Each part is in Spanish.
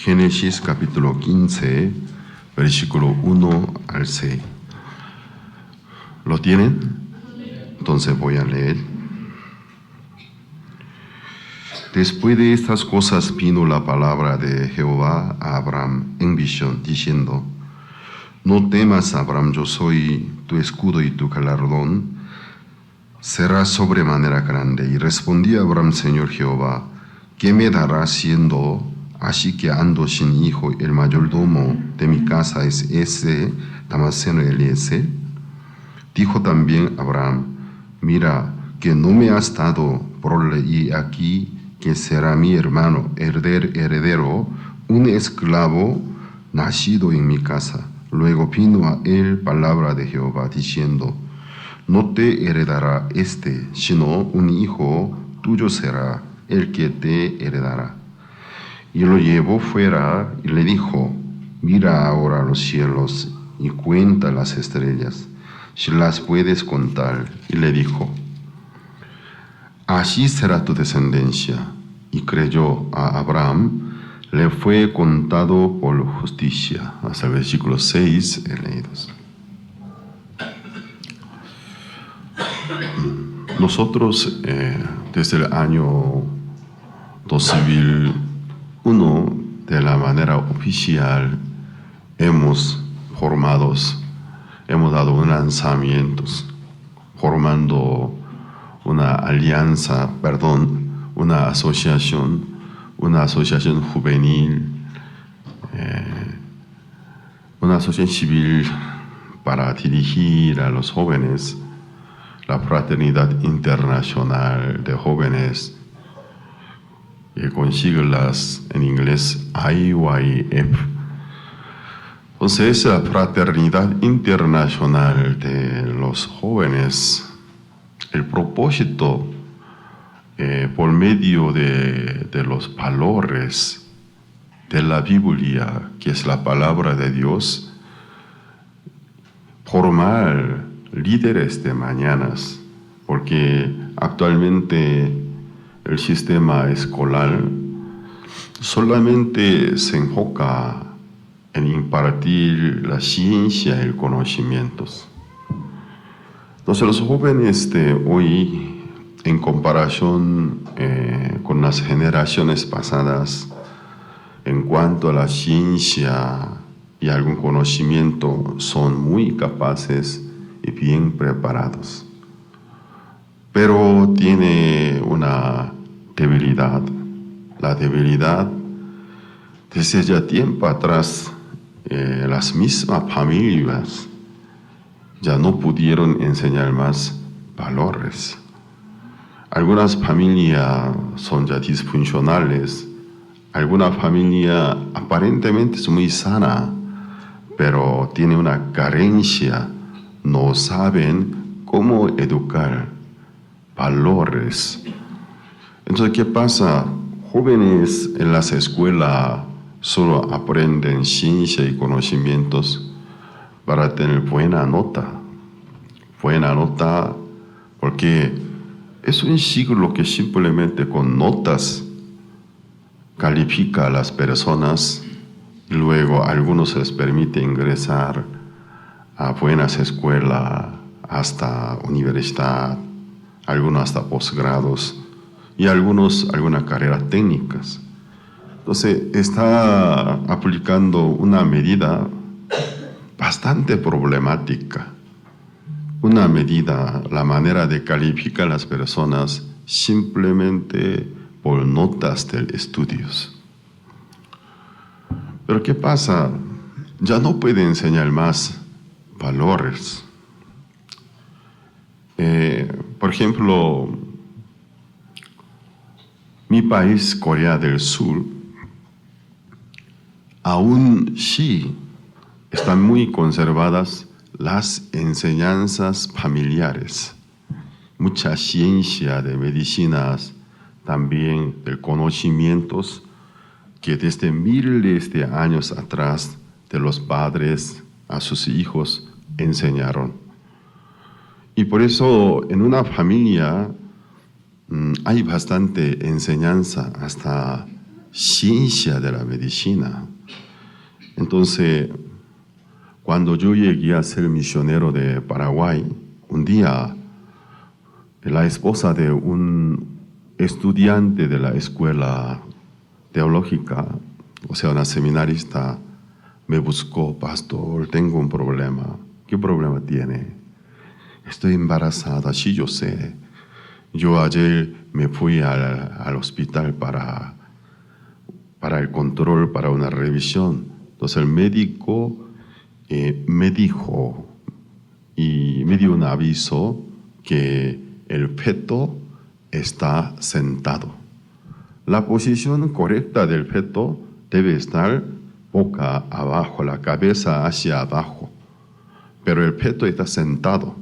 Génesis capítulo 15, versículo 1 al 6. ¿Lo tienen? Entonces voy a leer. Después de estas cosas vino la palabra de Jehová a Abraham en visión, diciendo: No temas, Abraham, yo soy tu escudo y tu galardón será sobremanera grande. Y respondía Abraham: Señor Jehová, ¿qué me darás siendo así que ando sin hijo? El mayordomo de mi casa es ese Damaseno Eliezer. Dijo también Abraham: Mira, que no me has dado prole, y aquí que será mi hermano heredero, un esclavo nacido en mi casa. Luego vino a él palabra de Jehová, diciendo: No te heredará sino un hijo tuyo será el que te heredará. Y lo llevó fuera y le dijo: Mira ahora los cielos y cuenta las estrellas, si las puedes contar. Y le dijo: Así será tu descendencia. Y creyó a Abraham, le fue contado por justicia. Hasta el versículo 6 he leído. Nosotros desde el año 2001, de la manera oficial, hemos dado un lanzamiento, formando una asociación juvenil, una asociación civil para dirigir a los jóvenes, la Fraternidad Internacional de Jóvenes, que consigue en inglés IYF. Entonces, la Fraternidad Internacional de los Jóvenes, el propósito, por medio de los valores de la Biblia, que es la palabra de Dios, formar líderes de mañanas, porque actualmente el sistema escolar solamente se enfoca en impartir la ciencia y el conocimiento. Entonces los jóvenes de hoy, en comparación con las generaciones pasadas, en cuanto a la ciencia y algún conocimiento, son muy capaces y bien preparados. Pero tiene una debilidad. La debilidad, desde ya tiempo atrás, las mismas familias ya no pudieron enseñar más valores. Algunas familias son ya disfuncionales, alguna familia aparentemente es muy sana, pero tiene una carencia, no saben cómo educar valores. Entonces, ¿qué pasa? Jóvenes en las escuelas solo aprenden ciencia y conocimientos para tener buena nota, porque es un siglo que simplemente con notas califica a las personas y luego a algunos les permite ingresar a buenas escuelas, hasta universidad, algunos hasta posgrados y algunas carreras técnicas. Entonces está aplicando una medida bastante problemática, la manera de calificar a las personas simplemente por notas de estudios. Pero ¿qué pasa? Ya no puede enseñar más valores. Por ejemplo, mi país, Corea del Sur, aún sí están muy conservadas las enseñanzas familiares. Mucha ciencia de medicinas, también de conocimientos que desde miles de años atrás de los padres a sus hijos enseñaron. Y por eso en una familia hay bastante enseñanza, hasta ciencia de la medicina. Entonces, cuando yo llegué a ser misionero de Paraguay, un día la esposa de un estudiante de la escuela teológica, o sea, una seminarista, me buscó: pastor, tengo un problema. ¿Qué problema tiene? Estoy embarazada. Sí, yo sé. Yo ayer me fui al hospital para el control, para una revisión. Entonces el médico me dijo y me dio un aviso que el feto está sentado. La posición correcta del feto debe estar boca abajo, la cabeza hacia abajo, pero el feto está sentado.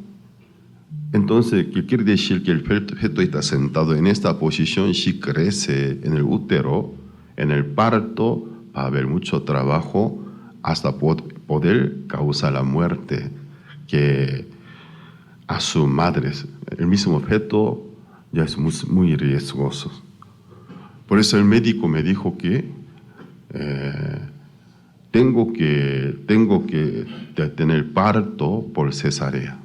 Entonces, ¿qué quiere decir? Que el feto está sentado en esta posición. Si crece en el útero, en el parto, va a haber mucho trabajo hasta poder causar la muerte que a su madre. El mismo feto ya es muy riesgoso. Por eso el médico me dijo que tengo que tener parto por cesárea.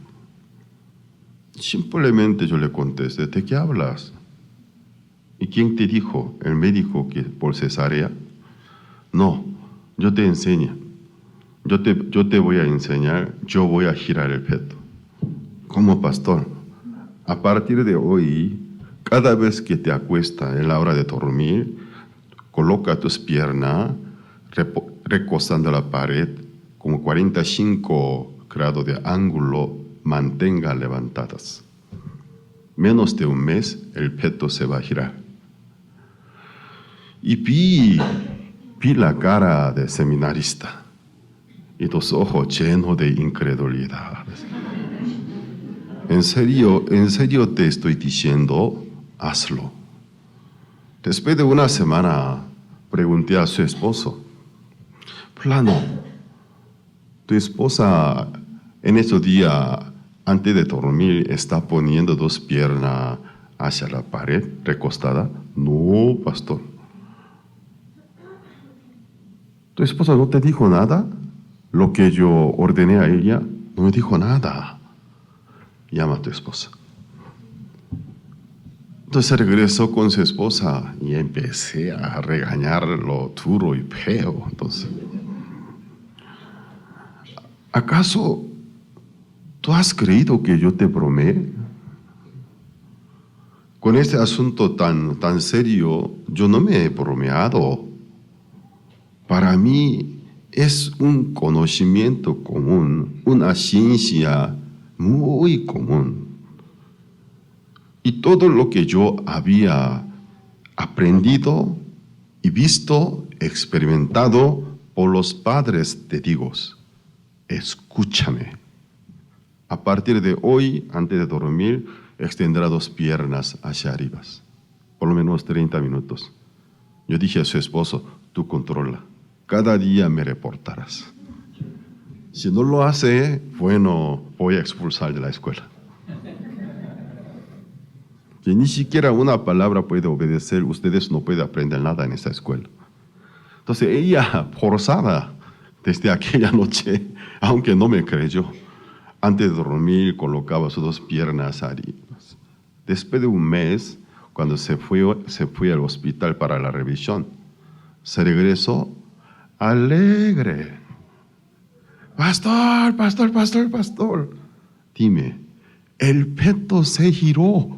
Simplemente yo le contesté: ¿de qué hablas? ¿Y quién te dijo? ¿El médico que por cesárea? No, yo te enseño. Yo te voy a enseñar, yo voy a girar el feto. Como pastor, a partir de hoy, cada vez que te acuestas en la hora de dormir, coloca tus piernas recostando la pared, como 45 grados de ángulo, mantenga levantadas. Menos de un mes, el feto se va a girar. Y vi la cara de seminarista y los ojos llenos de incredulidad. En serio te estoy diciendo, hazlo. Después de una semana, pregunté a su esposo: Plano, tu esposa en estos días, antes de dormir, está poniendo dos piernas hacia la pared, recostada? No, pastor. ¿Tu esposa no te dijo nada? Lo que yo ordené a ella, no me dijo nada. Llama a tu esposa. Entonces regresó con su esposa y empecé a regañarlo duro y feo. Entonces, ¿acaso tú has creído que yo te bromé? Con este asunto tan serio, yo no me he bromeado. Para mí es un conocimiento común, una ciencia muy común. Y todo lo que yo había aprendido y visto, experimentado por los padres de Dios. Escúchame. A partir de hoy, antes de dormir, extenderá dos piernas hacia arriba, por lo menos 30 minutos. Yo dije a su esposo: tú controla. Cada día me reportarás. Si no lo hace, bueno, voy a expulsar de la escuela. Que ni siquiera una palabra puede obedecer, ustedes no pueden aprender nada en esa escuela. Entonces ella, forzada, desde aquella noche, aunque no me creyó, antes de dormir colocaba sus dos piernas arriba. Después de un mes, cuando se fue al hospital para la revisión, se regresó alegre. Pastor, pastor, pastor, pastor. Dime, el feto se giró.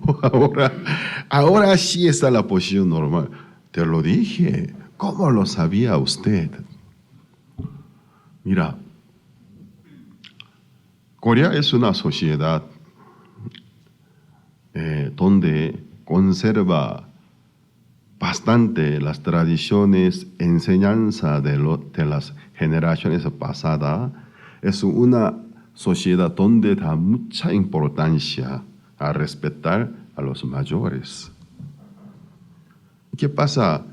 Ahora sí está la posición normal. Te lo dije. ¿Cómo lo sabía usted? Mira, Corea es una sociedad donde conserva bastante las tradiciones, enseñanza de las generaciones pasadas. Es una sociedad donde da mucha importancia a respetar a los mayores. ¿Qué pasa?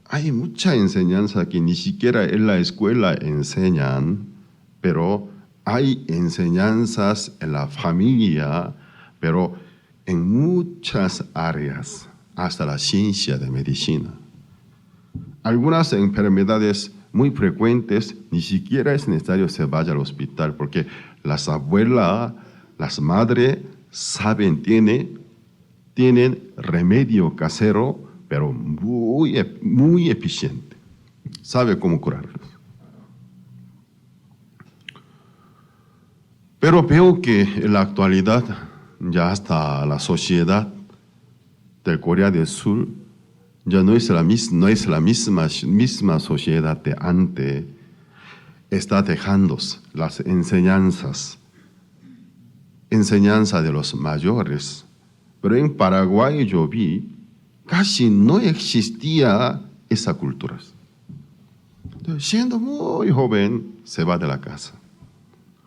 Hay mucha enseñanza que ni siquiera en la escuela enseñan, pero hay enseñanzas en la familia, pero en muchas áreas, hasta la ciencia de medicina. Algunas enfermedades muy frecuentes ni siquiera es necesario que se vaya al hospital porque las abuelas, las madres saben, tienen remedio casero, pero muy eficiente. Sabe cómo curarlos. Pero veo que en la actualidad, ya hasta la sociedad del Corea del Sur, ya no es la misma sociedad de antes. Está dejando las enseñanzas de los mayores. Pero en Paraguay yo vi, casi no existía esa cultura. Entonces, siendo muy joven, se va de la casa.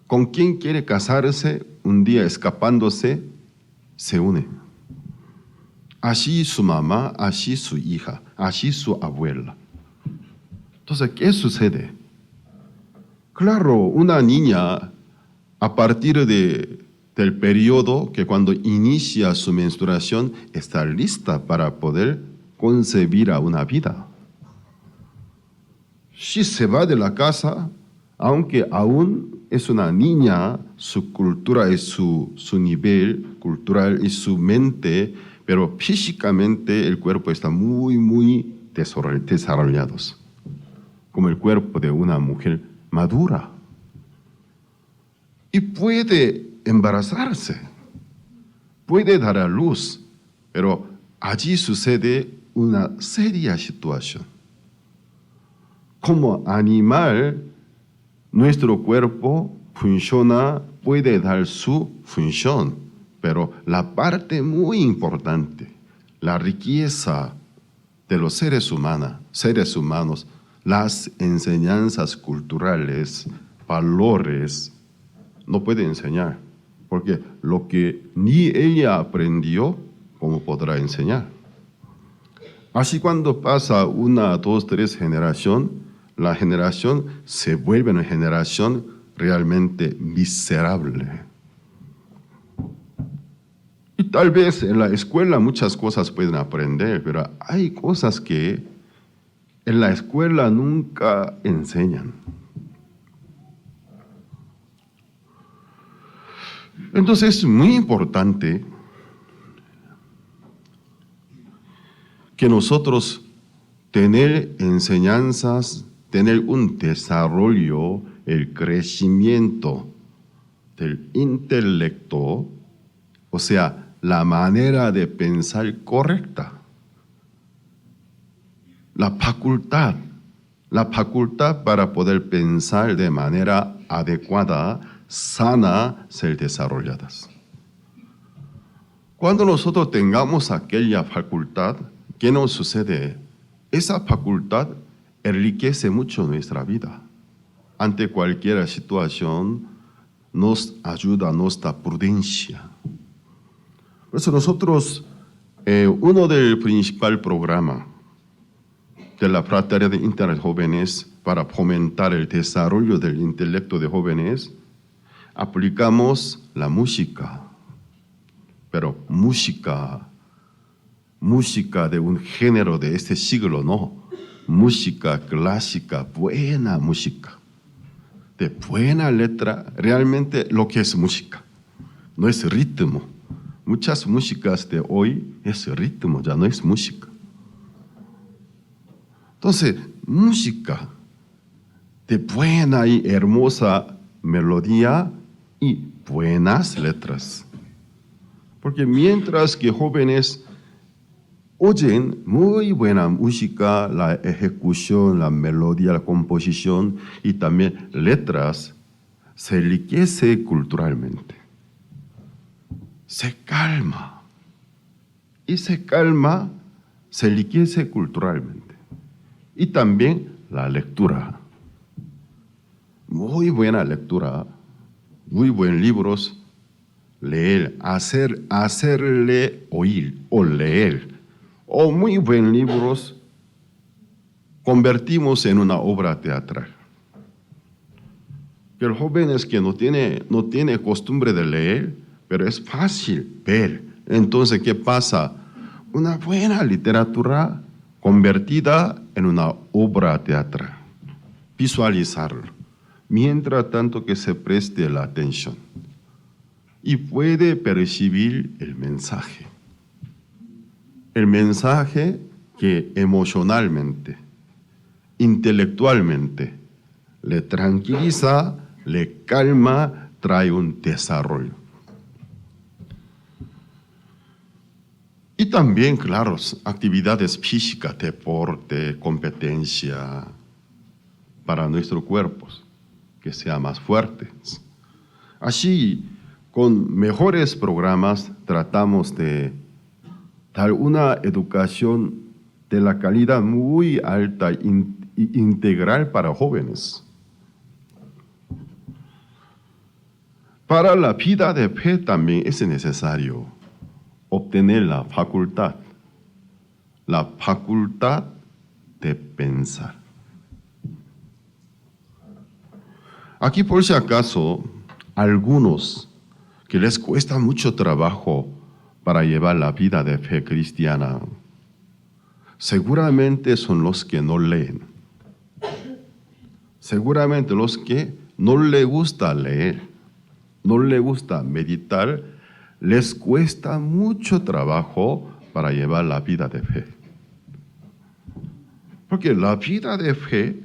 ¿Con quién quiere casarse? Un día escapándose, se une. Así su mamá, así su hija, así su abuela. Entonces, ¿qué sucede? Claro, una niña, a partir del periodo que cuando inicia su menstruación, está lista para poder concebir a una vida. Si se va de la casa, aunque aún es una niña, su cultura y su nivel cultural y su mente, pero físicamente el cuerpo está muy desarrollados, como el cuerpo de una mujer madura. Y puede embarazarse, puede dar a luz, pero allí sucede una seria situación. Como animal, nuestro cuerpo funciona, puede dar su función, pero la parte muy importante, la riqueza de los seres humanos, las enseñanzas culturales, valores, no puede enseñar, porque lo que ni ella aprendió, ¿cómo podrá enseñar? Así cuando pasa 1, 2, 3 generaciones, la generación se vuelve una generación realmente miserable. Y tal vez en la escuela muchas cosas pueden aprender, pero hay cosas que en la escuela nunca enseñan. Entonces es muy importante que nosotros tener enseñanzas, tener un desarrollo, el crecimiento del intelecto, o sea, la manera de pensar correcta, la facultad para poder pensar de manera adecuada, sana, ser desarrolladas. Cuando nosotros tengamos aquella facultad, ¿qué nos sucede? Esa facultad enriquece mucho nuestra vida. Ante cualquier situación nos ayuda, nos da prudencia. Por eso nosotros, uno del principal programa de la Fraternidad de Internet Jóvenes para fomentar el desarrollo del intelecto de jóvenes, aplicamos la música, pero música de un género de este siglo, no. Música clásica, buena música, de buena letra, realmente lo que es música, no es ritmo. Muchas músicas de hoy es ritmo, ya no es música. Entonces, música de buena y hermosa melodía y buenas letras. Porque mientras que jóvenes oyen muy buena música, la ejecución, la melodía, la composición y también letras, se enriquece culturalmente. Se calma. Y se calma, se enriquece culturalmente. Y también la lectura. Muy buena lectura, muy buenos libros, leer, hacerle oír o leer. O muy buenos libros convertimos en una obra teatral. Pero jóvenes que no tiene costumbre de leer, pero es fácil ver. Entonces, ¿qué pasa? Una buena literatura convertida en una obra teatral, visualizarlo, mientras tanto que se preste la atención y puede percibir el mensaje que emocionalmente, intelectualmente le tranquiliza, le calma, trae un desarrollo. Y también, claro, actividades físicas, deporte, competencia para nuestros cuerpos, que sean más fuertes. Así, con mejores programas, tratamos de dar una educación de la calidad muy alta e integral para jóvenes. Para la vida de fe también es necesario obtener la facultad de pensar. Aquí, por si acaso, algunos que les cuesta mucho trabajo para llevar la vida de fe cristiana, seguramente son los que no leen. Seguramente los que no les gusta leer, no les gusta meditar, les cuesta mucho trabajo para llevar la vida de fe. Porque la vida de fe,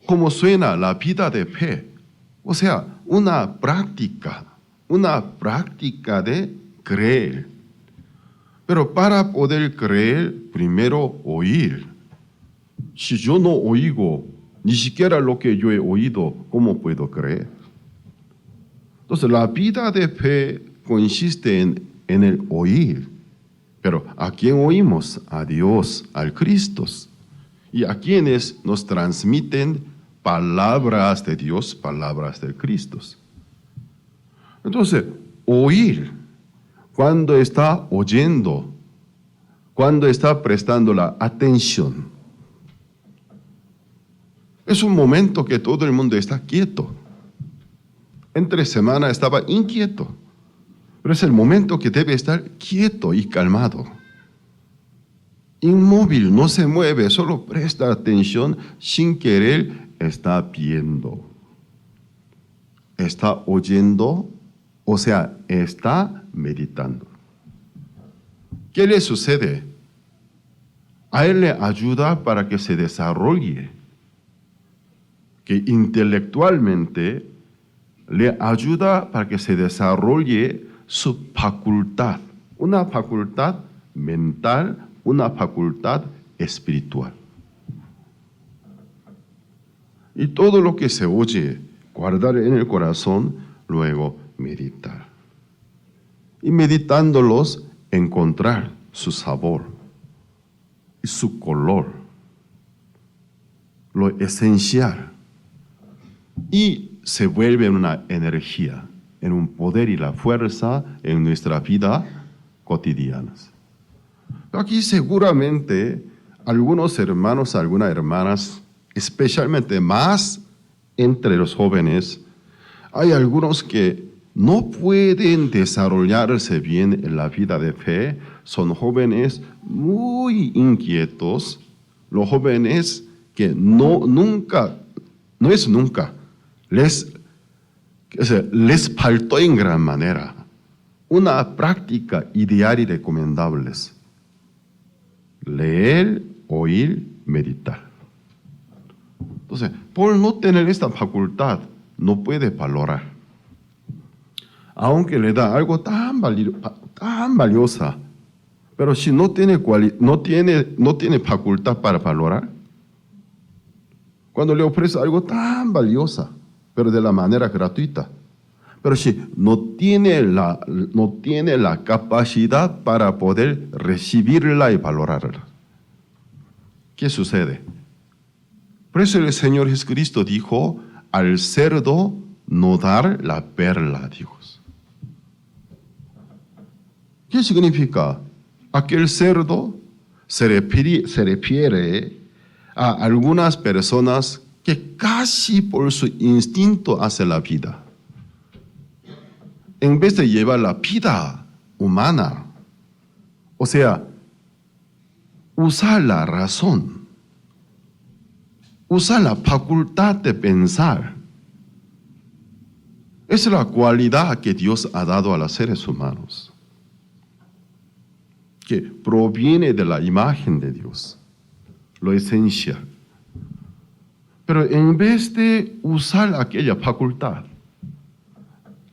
¿cómo suena la vida de fe? O sea, una práctica de creer. Pero para poder creer, primero oír. Si yo no oigo ni siquiera lo que yo he oído, ¿cómo puedo creer? Entonces, la vida de fe consiste en el oír. Pero ¿a quién oímos? A Dios, al Cristo. Y a quienes nos transmiten palabras de Dios, palabras del Cristo. Entonces, oír, cuando está oyendo, cuando está prestando la atención, es un momento que todo el mundo está quieto. Entre semana estaba inquieto, pero es el momento que debe estar quieto y calmado. Inmóvil, no se mueve, solo presta atención, sin querer está viendo, está oyendo, o sea, está meditando. ¿Qué le sucede? A él le ayuda para que se desarrolle, que intelectualmente le ayuda para que se desarrolle su facultad, una facultad mental, una facultad espiritual. Y todo lo que se oye, guardar en el corazón, luego meditar. Y meditándolos, encontrar su sabor y su color, lo esencial. Y se vuelve una energía, en un poder y la fuerza en nuestra vida cotidiana. Aquí seguramente algunos hermanos, algunas hermanas, especialmente más entre los jóvenes, hay algunos que no pueden desarrollarse bien en la vida de fe, son jóvenes muy inquietos, los jóvenes que les faltó en gran manera una práctica ideal y recomendable: leer, oír, meditar. Entonces, por no tener esta facultad, no puede valorar. Aunque le da algo tan valiosa, pero si no tiene facultad para valorar, cuando le ofrece algo tan valioso, pero de la manera gratuita, pero si no tiene la capacidad para poder recibirla y valorarla, ¿qué sucede? Por eso el Señor Jesucristo dijo: al cerdo no dar la perla a Dios. ¿Qué significa? Aquel cerdo se refiere a algunas personas que casi por su instinto hacen la vida. En vez de llevar la vida humana, o sea, usar la razón, usar la facultad de pensar. Es la cualidad que Dios ha dado a los seres humanos, que proviene de la imagen de Dios, lo esencial. Pero en vez de usar aquella facultad,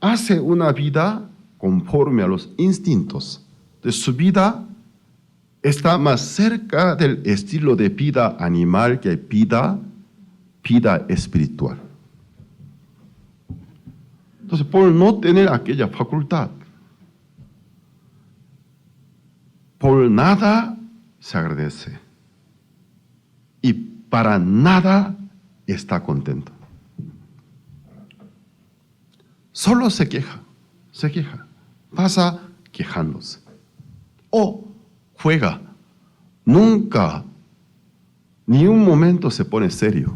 hace una vida conforme a los instintos de su vida, está más cerca del estilo de vida animal que vida espiritual. Entonces, por no tener aquella facultad, por nada se agradece y para nada está contento. Solo se queja, pasa quejándose. O juega, nunca, ni un momento se pone serio,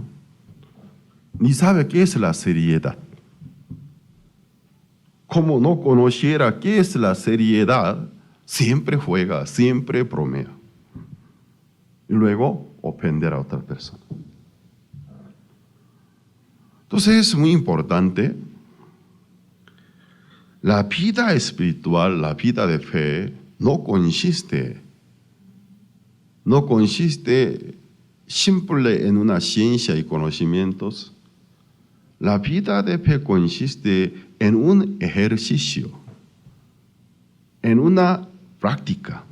ni sabe qué es la seriedad. Como no conociera qué es la seriedad, siempre juega, siempre bromea. Y luego ofender a otra persona. Entonces es muy importante. La vida espiritual, la vida de fe, no consiste simple en una ciencia y conocimientos. La vida de fe consiste en un ejercicio, en una práctica.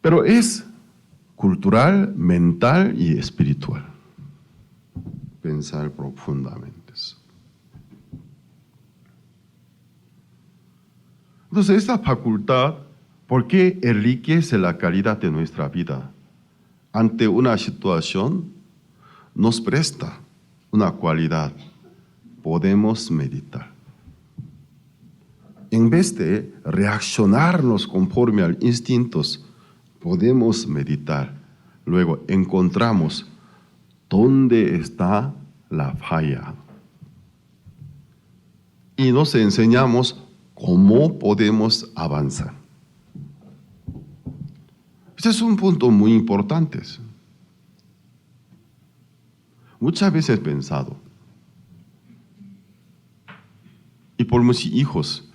Pero es cultural, mental y espiritual. Pensar profundamente eso. Entonces, esta facultad, ¿por qué enriquece la calidad de nuestra vida? Ante una situación, nos presta una cualidad. Podemos meditar. En vez de reaccionarnos conforme a los instintos, podemos meditar. Luego encontramos dónde está la falla. Y nos enseñamos cómo podemos avanzar. Este es un punto muy importante. Muchas veces he pensado, y por mis hijos,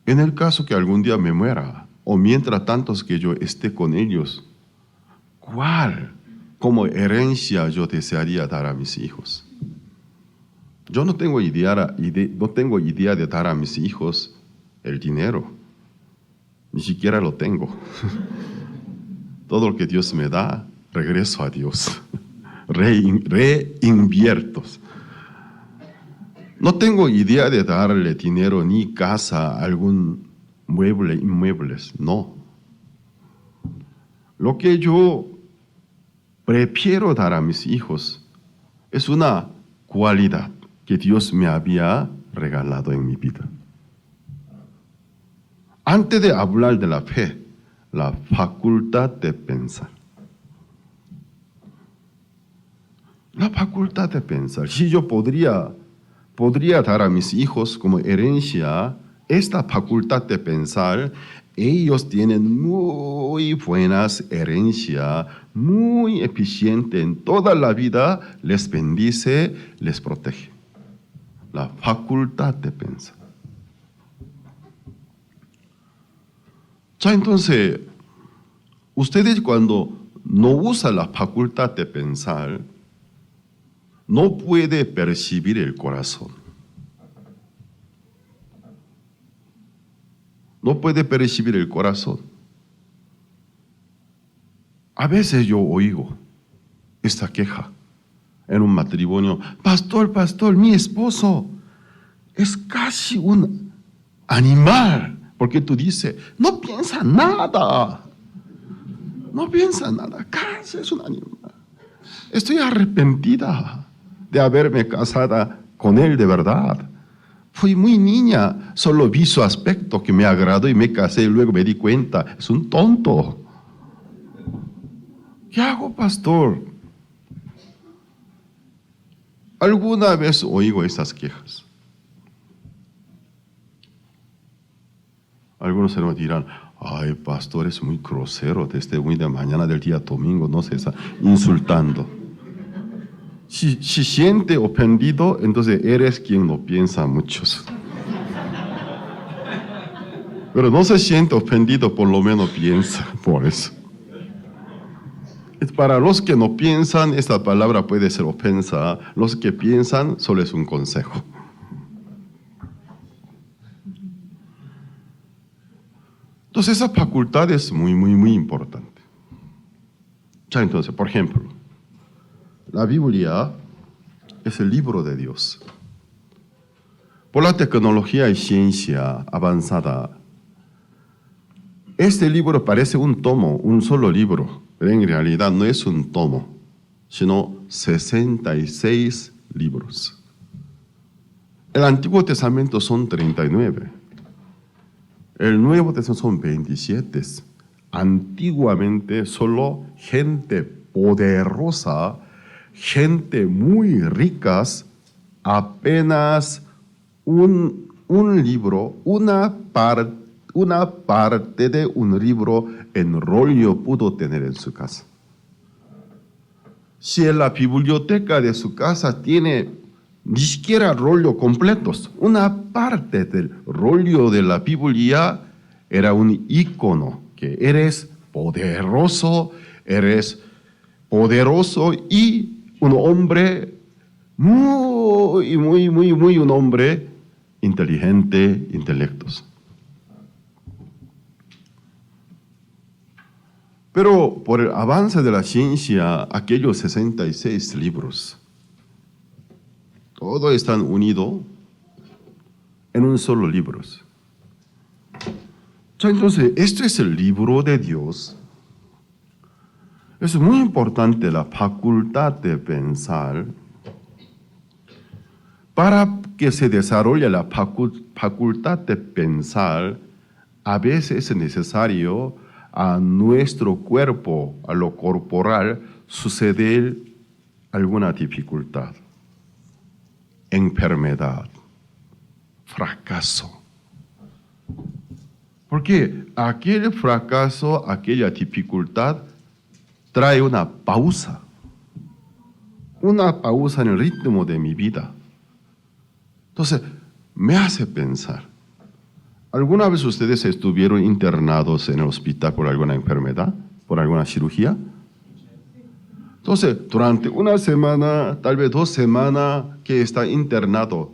en el caso que algún día me muera, o mientras tantos que yo esté con ellos, ¿cuál como herencia yo desearía dar a mis hijos? Yo no tengo idea de dar a mis hijos el dinero, ni siquiera lo tengo. Todo lo que Dios me da, regreso a Dios, reinvierto. No tengo idea de darle dinero ni casa, algún mueble, inmuebles, no. Lo que yo prefiero dar a mis hijos es una cualidad que Dios me había regalado en mi vida. Antes de hablar de la fe, la facultad de pensar. La facultad de pensar. Si yo podría dar a mis hijos como herencia esta facultad de pensar, ellos tienen muy buenas herencias, muy eficiente en toda la vida, les bendice, les protege. La facultad de pensar. Ya entonces, ustedes cuando no usan la facultad de pensar, no puede percibir el corazón. No puede percibir el corazón. A veces yo oigo esta queja en un matrimonio. Pastor, mi esposo es casi un animal. Porque tú dices, no piensa nada. Casi es un animal. Estoy arrepentida de haberme casada con él de verdad. Fui muy niña, solo vi su aspecto que me agradó y me casé y luego me di cuenta, es un tonto. ¿Qué hago, pastor? Alguna vez oigo esas quejas. Algunos algunos hermanos dirán, ay, pastor, es muy grosero desde muy de mañana del día domingo, no se está insultando. Si siente ofendido, entonces eres quien no piensa muchos. Pero no se siente ofendido, por lo menos piensa por eso. Para los que no piensan, esta palabra puede ser ofensa. Los que piensan, solo es un consejo. Entonces, esa facultad es muy, muy, muy importante. Ya entonces, por ejemplo, la Biblia es el libro de Dios. Por la tecnología y ciencia avanzada, este libro parece un tomo, un solo libro, pero en realidad no es un tomo, sino 66 libros. El Antiguo Testamento son 39. El Nuevo Testamento son 27. Antiguamente solo gente poderosa, gente muy ricas, apenas un libro, una parte de un libro en rollo pudo tener en su casa. Si en la biblioteca de su casa tiene ni siquiera rollo completos, una parte del rollo de la Biblia era un icono que eres poderoso y un hombre muy un hombre inteligente, intelectos. Pero por el avance de la ciencia, aquellos 66 libros, todos están unidos en un solo libro. Entonces, este es el libro de Dios. Es muy importante la facultad de pensar. Para que se desarrolle la facultad de pensar, a veces es necesario a nuestro cuerpo, a lo corporal, suceder alguna dificultad, enfermedad, fracaso. Porque aquel fracaso, aquella dificultad, trae una pausa en el ritmo de mi vida. Entonces, me hace pensar. ¿Alguna vez ustedes estuvieron internados en el hospital por alguna enfermedad, por alguna cirugía? Entonces, durante una semana, tal vez 2 semanas que está internado,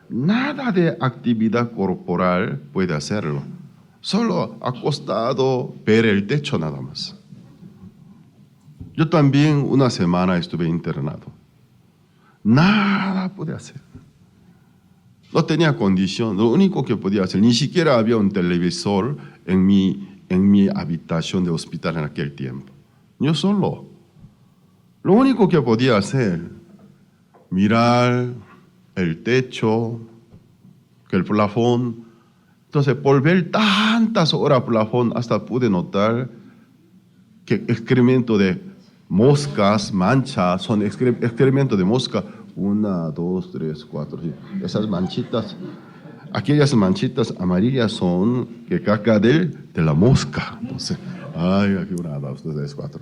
nada de actividad corporal puede hacerlo. Solo acostado, ver el techo nada más. Yo también 1 semana estuve internado. Nada pude hacer. No tenía condición, lo único que podía hacer, ni siquiera había un televisor en mi habitación de hospital en aquel tiempo. Yo solo. Lo único que podía hacer, mirar el techo, el plafón. Entonces, por ver tantas horas plafón, hasta pude notar que excremento de moscas, manchas, son excremento de mosca. 1, 2, 3, 4, 5. Esas manchitas, aquellas manchitas amarillas son que caca de la mosca. Entonces, ay, aquí 1, 2, 3, 4.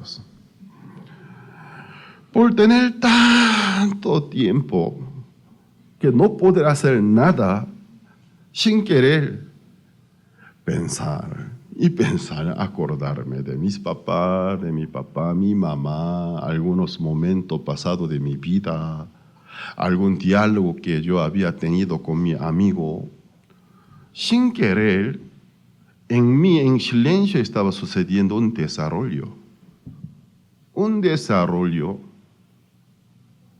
Por tener tanto tiempo que no poder hacer nada sin querer pensar, acordarme de mis papás, de mi papá, mi mamá, algunos momentos pasados de mi vida, algún diálogo que yo había tenido con mi amigo. Sin querer, en mí, en silencio, estaba sucediendo un desarrollo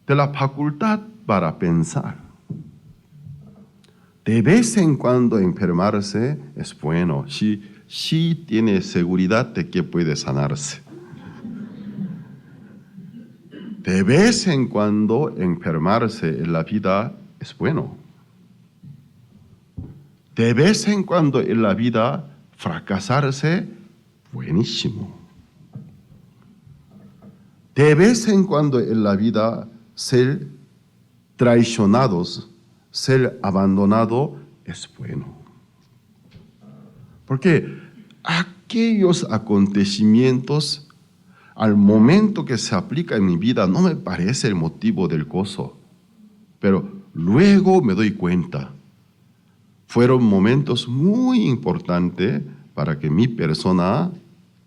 de la facultad para pensar. De vez en cuando enfermarse es bueno, si tiene seguridad de que puede sanarse. De vez en cuando enfermarse en la vida es bueno. De vez en cuando en la vida fracasarse, buenísimo. De vez en cuando en la vida ser traicionados, ser abandonado es bueno. Porque aquellos acontecimientos, al momento que se aplica en mi vida, no me parece el motivo del gozo. Pero luego me doy cuenta, fueron momentos muy importantes para que mi persona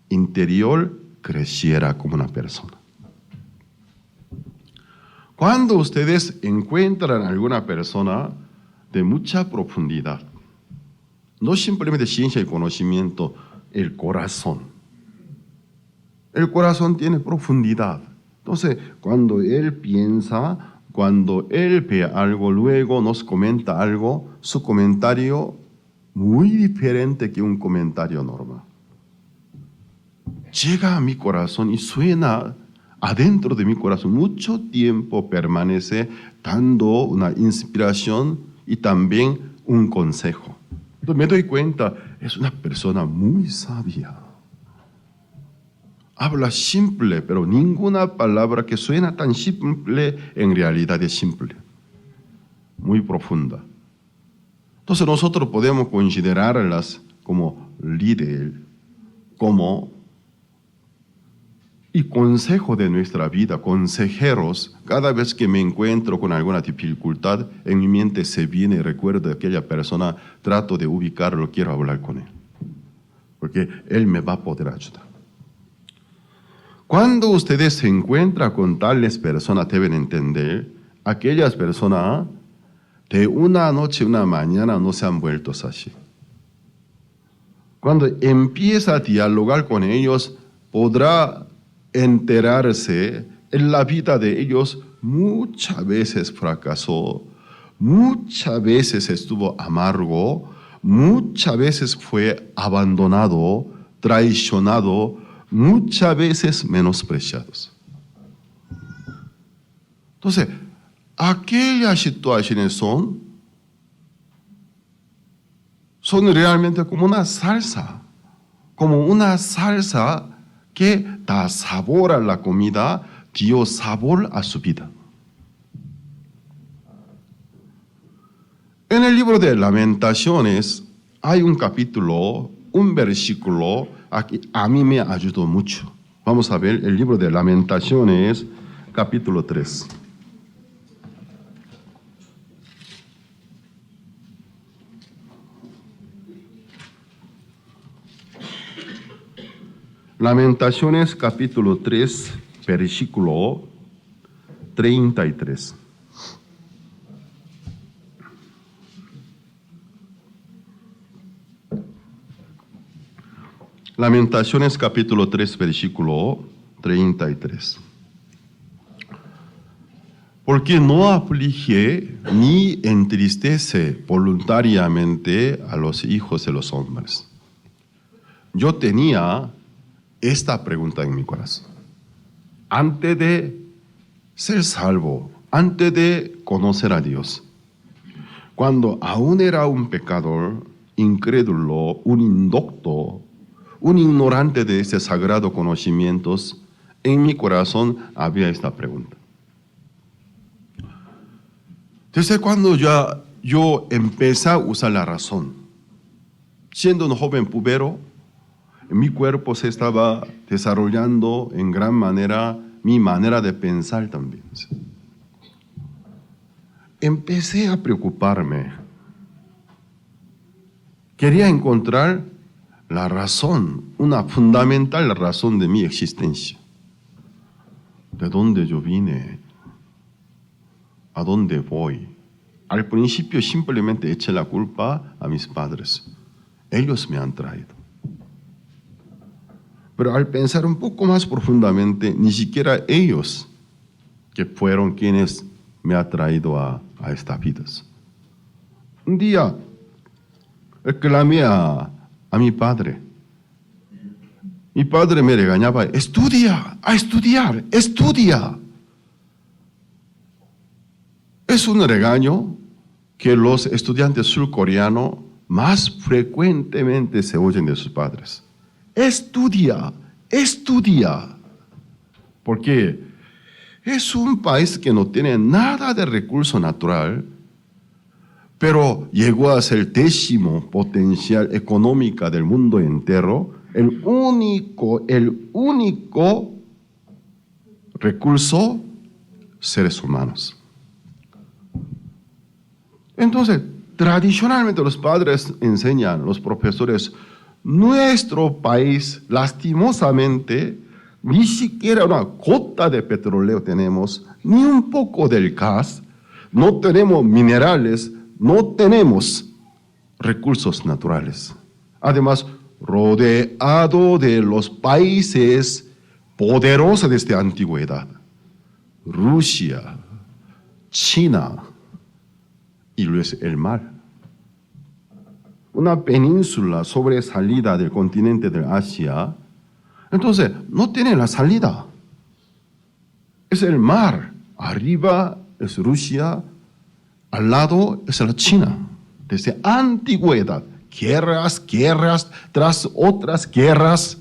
interior creciera como una persona. Cuando ustedes encuentran a alguna persona de mucha profundidad, no simplemente ciencia y conocimiento, el corazón. El corazón tiene profundidad. Entonces, cuando él piensa, cuando él ve algo, luego nos comenta algo, su comentario muy diferente que un comentario normal. Llega a mi corazón y suena adentro de mi corazón. Mucho tiempo permanece dando una inspiración y también un consejo. Entonces me doy cuenta, es una persona muy sabia. Habla simple, pero ninguna palabra que suena tan simple en realidad es simple. Muy profunda. Entonces nosotros podemos considerarlas como líder, como y consejo de nuestra vida, consejeros. Cada vez que me encuentro con alguna dificultad, en mi mente se viene el recuerdo de aquella persona, trato de ubicarlo, quiero hablar con él, porque él me va a poder ayudar. Cuando ustedes se encuentran con tales personas, deben entender, aquellas personas de una noche a una mañana no se han vuelto así. Cuando empieza a dialogar con ellos, podrá enterarse en la vida de ellos muchas veces fracasó, muchas veces estuvo amargo, muchas veces fue abandonado, traicionado, muchas veces menospreciados. Entonces, aquellas situaciones son realmente como una salsa que da sabor a la comida, dio sabor a su vida. En el libro de Lamentaciones hay un capítulo, un versículo que a mí me ayudó mucho. Vamos a ver el libro de Lamentaciones, capítulo 3. Lamentaciones capítulo 3, versículo 33. Lamentaciones capítulo 3, versículo 33. Porque no aflige ni entristece voluntariamente a los hijos de los hombres. Yo tenía esta pregunta en mi corazón. Antes de ser salvo, antes de conocer a Dios, cuando aún era un pecador, incrédulo, un indocto, un ignorante de ese sagrado conocimientos, en mi corazón había esta pregunta. Desde cuando yo empecé a usar la razón, siendo un joven pubero, mi cuerpo se estaba desarrollando en gran manera, mi manera de pensar también. Empecé a preocuparme. Quería encontrar la razón, una fundamental razón de mi existencia. ¿De dónde yo vine? ¿A dónde voy? Al principio simplemente eché la culpa a mis padres. Ellos me han traído. Pero al pensar un poco más profundamente, ni siquiera ellos que fueron quienes me han traído a estas vidas. Un día clamé a mi padre. Mi padre me regañaba, estudia, a estudiar, estudia. Es un regaño que los estudiantes surcoreanos más frecuentemente se oyen de sus padres. Estudia, estudia. Porque es un país que no tiene nada de recurso natural, pero llegó a ser el 10º potencial económica del mundo entero, el único recurso, seres humanos. Entonces, tradicionalmente los padres enseñan, los profesores, nuestro país, lastimosamente, ni siquiera una gota de petróleo tenemos, ni un poco del gas, no tenemos minerales, no tenemos recursos naturales. Además, rodeado de los países poderosos desde la antigüedad, Rusia, China y luego el mar. Una península sobresalida del continente de Asia, entonces no tiene la salida. Es el mar, arriba es Rusia, al lado es la China. Desde antigüedad, guerras tras otras guerras,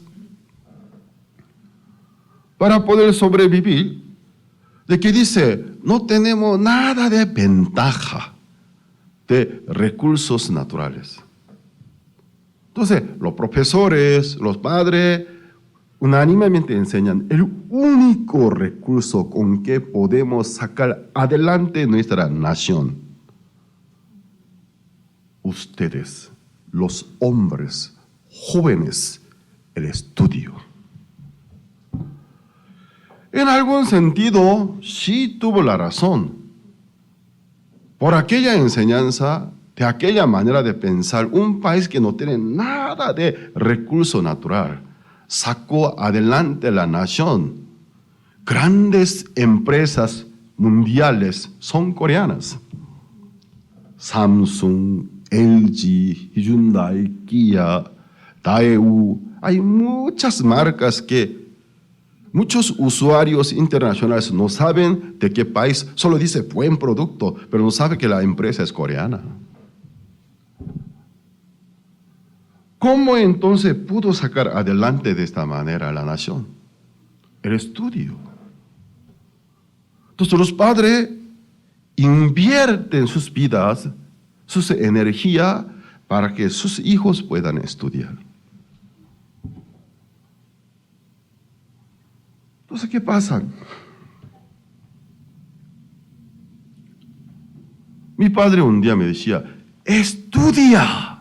para poder sobrevivir, de que dice, no tenemos nada de ventaja de recursos naturales. Entonces, los profesores, los padres, unánimemente enseñan el único recurso con que podemos sacar adelante nuestra nación. Ustedes, los hombres jóvenes, el estudio. En algún sentido, sí tuvo la razón. Por aquella enseñanza, de aquella manera de pensar, un país que no tiene nada de recurso natural, sacó adelante la nación. Grandes empresas mundiales son coreanas. Samsung, LG, Hyundai, Kia, Daewoo. Hay muchas marcas que muchos usuarios internacionales no saben de qué país, solo dice buen producto, pero no sabe que la empresa es coreana. ¿Cómo entonces pudo sacar adelante de esta manera la nación? El estudio. Entonces los padres invierten sus vidas, su energía, para que sus hijos puedan estudiar. Entonces, ¿qué pasa? Mi padre un día me decía, estudia.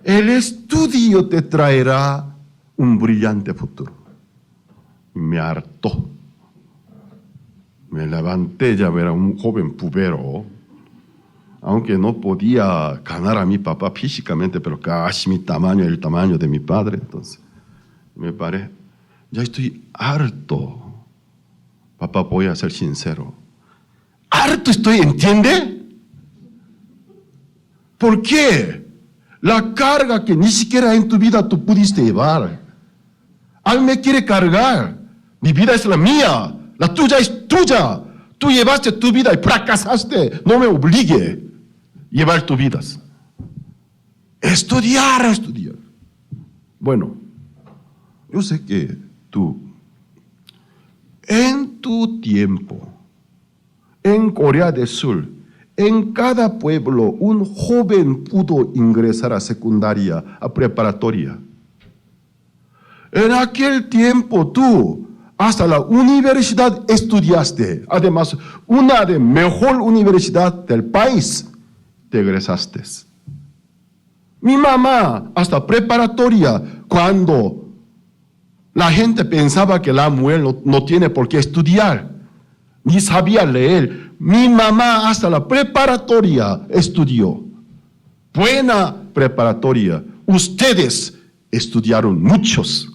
El estudio te traerá un brillante futuro. Me hartó. Me levanté, ya era un joven pubero, aunque no podía ganar a mi papá físicamente, pero casi mi tamaño, el tamaño de mi padre. Entonces, me paré, ya estoy harto. Papá, voy a ser sincero. Harto estoy, ¿entiende? ¿Por qué? La carga que ni siquiera en tu vida tú pudiste llevar. Alguien me quiere cargar. Mi vida es la mía. La tuya es tuya. Tú llevaste tu vida y fracasaste. No me obligue a llevar tu vida. Estudiar. Bueno, yo sé que tú, en tu tiempo, en Corea del Sur, en cada pueblo, un joven pudo ingresar a secundaria, a preparatoria. En aquel tiempo tú, hasta la universidad estudiaste. Además, una de mejor universidad del país, te egresaste. Mi mamá, hasta preparatoria, cuando la gente pensaba que la mujer no tiene por qué estudiar, ni sabía leer. Mi mamá hasta la preparatoria estudió. Buena preparatoria. Ustedes estudiaron muchos.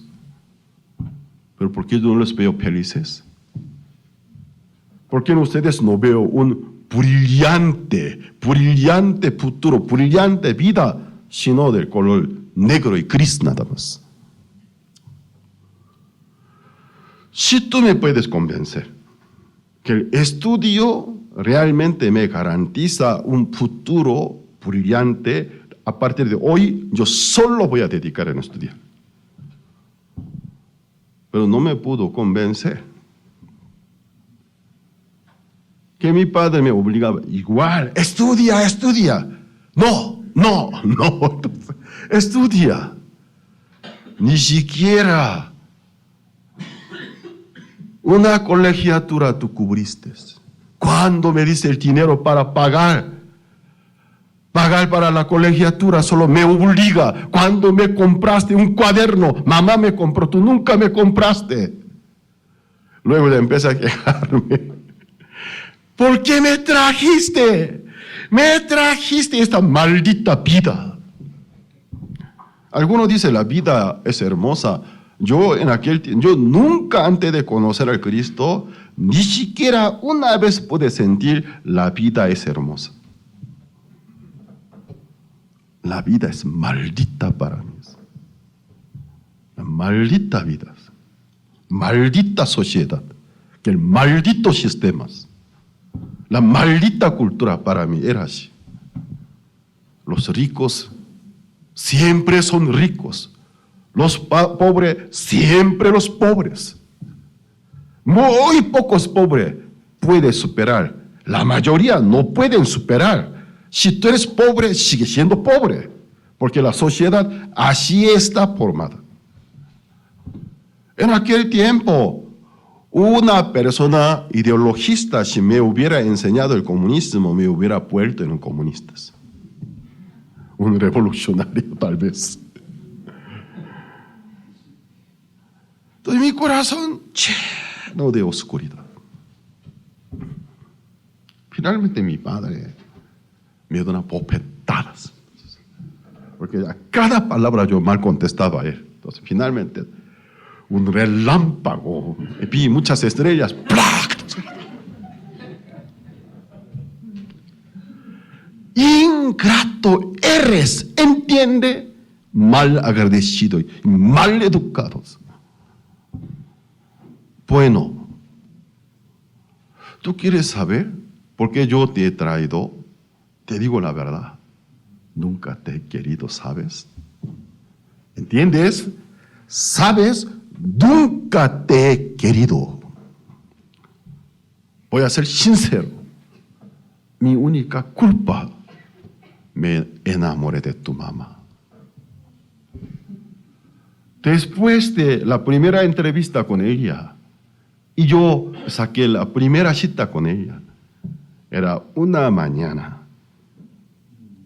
¿Pero por qué yo no les veo felices? ¿Por qué ustedes no veo un brillante futuro, brillante vida, sino del color negro y gris nada más? Si tú me puedes convencer que el estudio realmente me garantiza un futuro brillante, a partir de hoy yo solo voy a dedicar a estudiar. Pero no me pudo convencer. que mi padre me obligaba, igual, estudia, estudia. No, entonces, estudia. Ni siquiera una colegiatura tú cubriste. Cuando me dice el dinero para pagar para la colegiatura solo me obliga. Cuando me compraste un cuaderno, mamá me compró, tú nunca me compraste. Luego le empieza a quejarme. ¿Por qué me trajiste? Me trajiste esta maldita vida. Algunos dicen la vida es hermosa. Yo nunca antes de conocer al Cristo, ni siquiera una vez pude sentir la vida es hermosa. La vida es maldita para mí. La maldita vida. Maldita sociedad. Que el maldito sistema. La maldita cultura para mí era así. Los ricos siempre son ricos. Los pobres siempre los pobres. Muy pocos pobres pueden superar. La mayoría no pueden superar. Si tú eres pobre, sigue siendo pobre, porque la sociedad así está formada. En aquel tiempo, una persona ideologista, si me hubiera enseñado el comunismo, me hubiera vuelto en un comunista. Un revolucionario, tal vez. Entonces mi corazón lleno de oscuridad. Finalmente mi padre me da unas bofetadas, porque a cada palabra yo mal contestaba a él. Entonces, finalmente, un relámpago, y vi muchas estrellas. ¡Plac! Ingrato eres, entiende, mal agradecido y mal educados. Bueno, ¿tú quieres saber por qué yo te he traído? Te digo la verdad, nunca te he querido, ¿sabes? ¿Entiendes? ¿Sabes? Nunca te he querido. Voy a ser sincero. Mi única culpa, me enamoré de tu mamá. Después de la primera entrevista con ella, y yo saqué la primera cita con ella, era una mañana.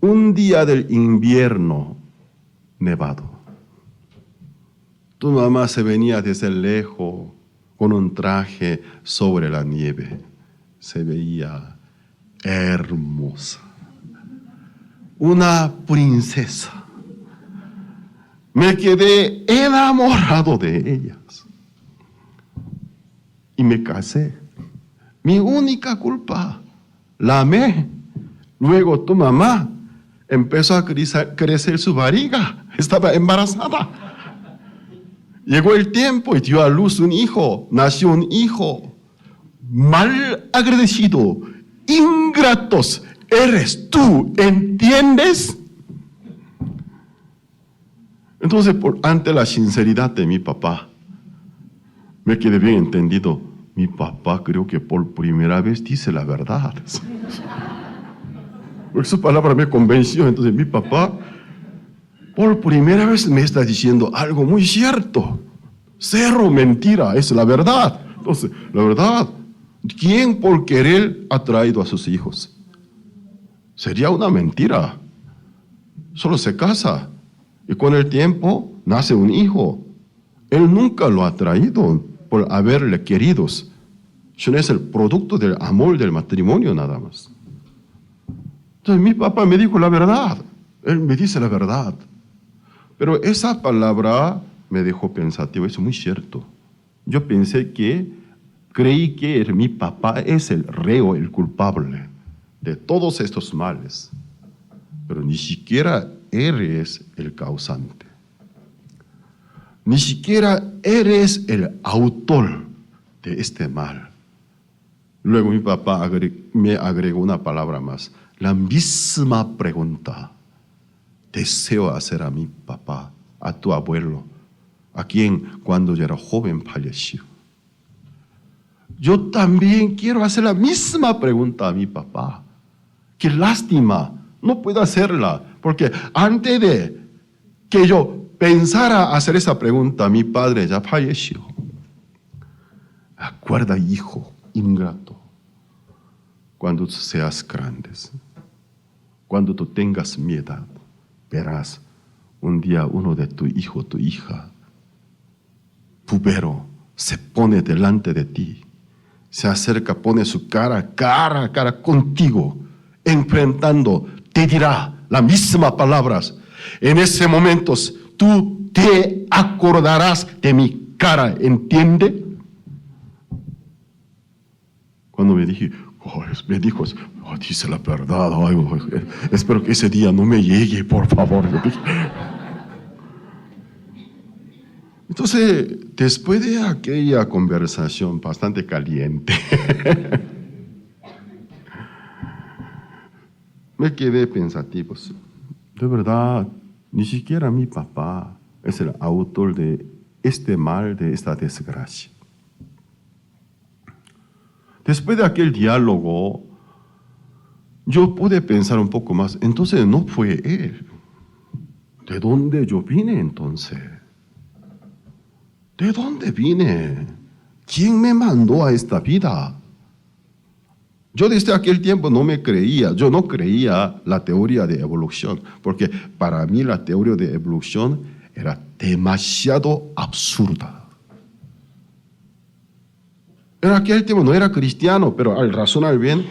Un día del invierno nevado. Tu mamá se venía desde lejos con un traje sobre la nieve. Se veía hermosa. Una princesa. Me quedé enamorado de ellas. Y me casé. Mi única culpa. La amé. Luego tu mamá empezó a crecer su barriga, estaba embarazada. Llegó el tiempo y dio a luz un hijo, nació un hijo. Mal agradecido, ingratos, eres tú, ¿entiendes? Entonces, ante la sinceridad de mi papá, me quedé bien entendido. Mi papá creo que por primera vez dice la verdad. Porque su palabra me convenció. Entonces mi papá, por primera vez me está diciendo algo muy cierto. Cero mentira, es la verdad. Entonces, la verdad, ¿quién por querer ha traído a sus hijos? Sería una mentira. Solo se casa y con el tiempo nace un hijo. Él nunca lo ha traído por haberle queridos. Sino es el producto del amor del matrimonio nada más. Entonces mi papá me dijo la verdad. Él me dice la verdad. Pero esa palabra me dejó pensativo. Es muy cierto. Yo creí que mi papá es el reo, el culpable de todos estos males. Pero ni siquiera eres el causante. Ni siquiera eres el autor de este mal. Luego mi papá me agregó una palabra más. La misma pregunta deseo hacer a mi papá, a tu abuelo, a quien cuando yo era joven falleció. yo también quiero hacer la misma pregunta a mi papá. Qué lástima, no puedo hacerla, porque antes de que yo pensara hacer esa pregunta, mi padre ya falleció. Acuerda, hijo ingrato, cuando seas grande, cuando tú tengas mi edad, verás un día uno de tu hijo, tu hija, pubero, se pone delante de ti, se acerca, pone su cara a cara contigo, enfrentando, te dirá las mismas palabras. En ese momento tú te acordarás de mi cara, ¿entiende? Cuando me dijo, dice la verdad, espero que ese día no me llegue, por favor. Entonces, después de aquella conversación bastante caliente, me quedé pensativo. De verdad, ni siquiera mi papá es el autor de este mal, de esta desgracia. Después de aquel diálogo, yo pude pensar un poco más. Entonces no fue él. ¿De dónde yo vine entonces? ¿De dónde vine? ¿Quién me mandó a esta vida? Yo desde aquel tiempo yo no creía la teoría de evolución, porque para mí la teoría de evolución era demasiado absurda. En aquel tiempo no era cristiano, pero al razonar bien,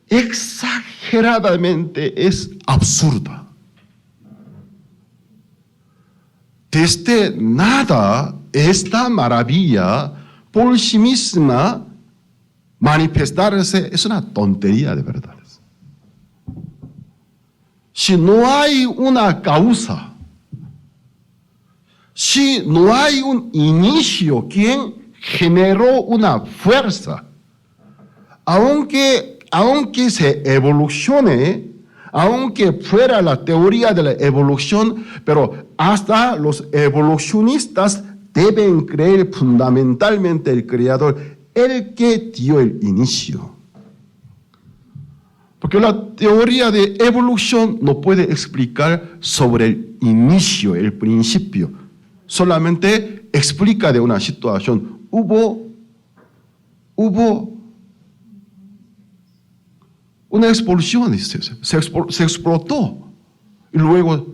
exageradamente es absurda. Desde nada, esta maravilla por sí misma manifestarse es una tontería de verdad. Si no hay una causa, si no hay un inicio, ¿quién generó una fuerza? Aunque se evolucione, aunque fuera la teoría de la evolución, pero hasta los evolucionistas deben creer fundamentalmente el Creador, el que dio el inicio. Porque la teoría de evolución no puede explicar sobre el inicio, el principio. Solamente explica de una situación. Hubo una explosión, se explotó. Y luego,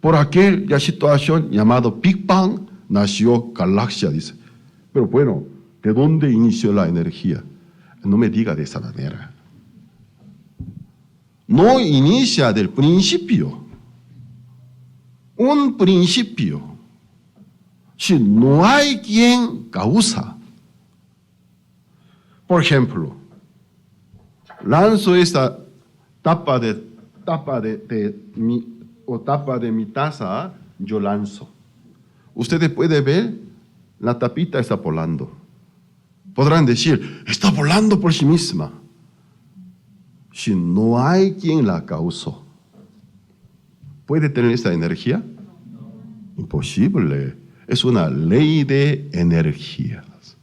por aquella situación llamada Big Bang, nació galaxia, dice. Pero bueno, ¿de dónde inició la energía? No me diga de esa manera. No inicia del principio. Un principio. Si no hay quien causa. Por ejemplo, lanzo esta tapa de mi taza, yo lanzo. Ustedes pueden ver, la tapita está volando. Podrán decir, está volando por sí misma. Si no hay quien la causó, ¿puede tener esta energía? Imposible. Es una ley de energías.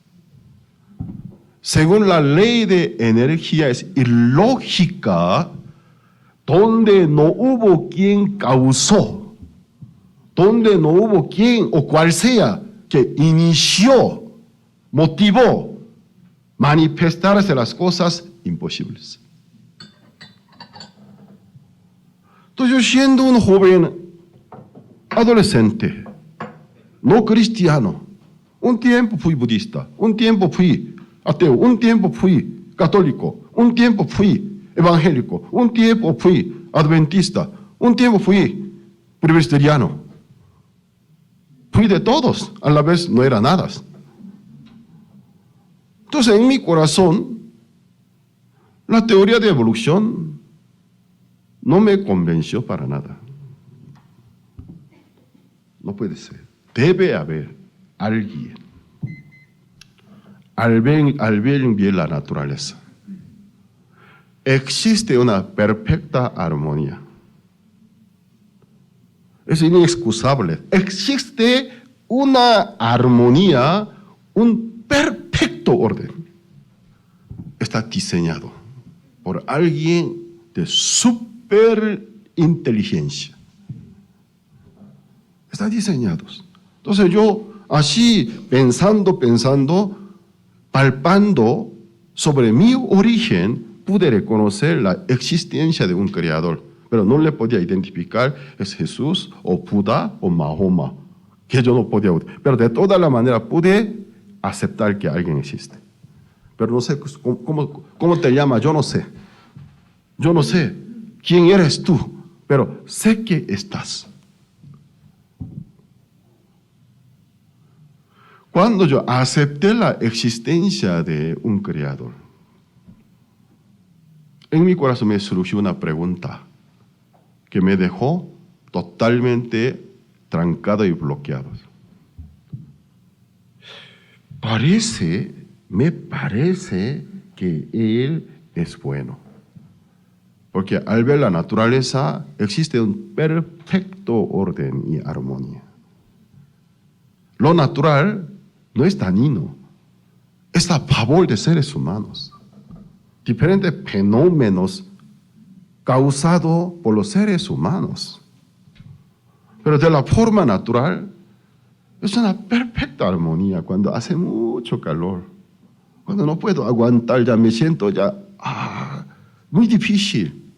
Según la ley de energía es ilógica donde no hubo quien causó, donde no hubo quien o cual sea que inició, motivó manifestarse las cosas imposibles. Entonces yo siendo un joven adolescente, no cristiano, un tiempo fui budista, un tiempo fui ateo, un tiempo fui católico, un tiempo fui evangélico, un tiempo fui adventista, un tiempo fui presbiteriano. Fui de todos, a la vez no era nada. Entonces en mi corazón, la teoría de evolución no me convenció para nada. No puede ser. Debe haber alguien. Al ver bien la naturaleza, existe una perfecta armonía. Es inexcusable. Existe una armonía, un perfecto orden. está diseñado por alguien de super inteligencia. Están diseñados. Entonces yo así pensando, palpando sobre mi origen, pude reconocer la existencia de un creador, pero no le podía identificar es Jesús o Buda o Mahoma, que yo no podía, pero de toda la manera pude aceptar que alguien existe. Pero no sé cómo te llamas, yo no sé. Yo no sé quién eres tú, pero sé que estás. Cuando yo acepté la existencia de un creador, en mi corazón me surgió una pregunta que me dejó totalmente trancado y bloqueado. Me parece que Él es bueno. Porque al ver la naturaleza existe un perfecto orden y armonía. Lo natural no es dañino, es a favor de seres humanos. Diferentes fenómenos causados por los seres humanos. Pero de la forma natural es una perfecta armonía cuando hace mucho calor. Cuando no puedo aguantar, ya me siento muy difícil.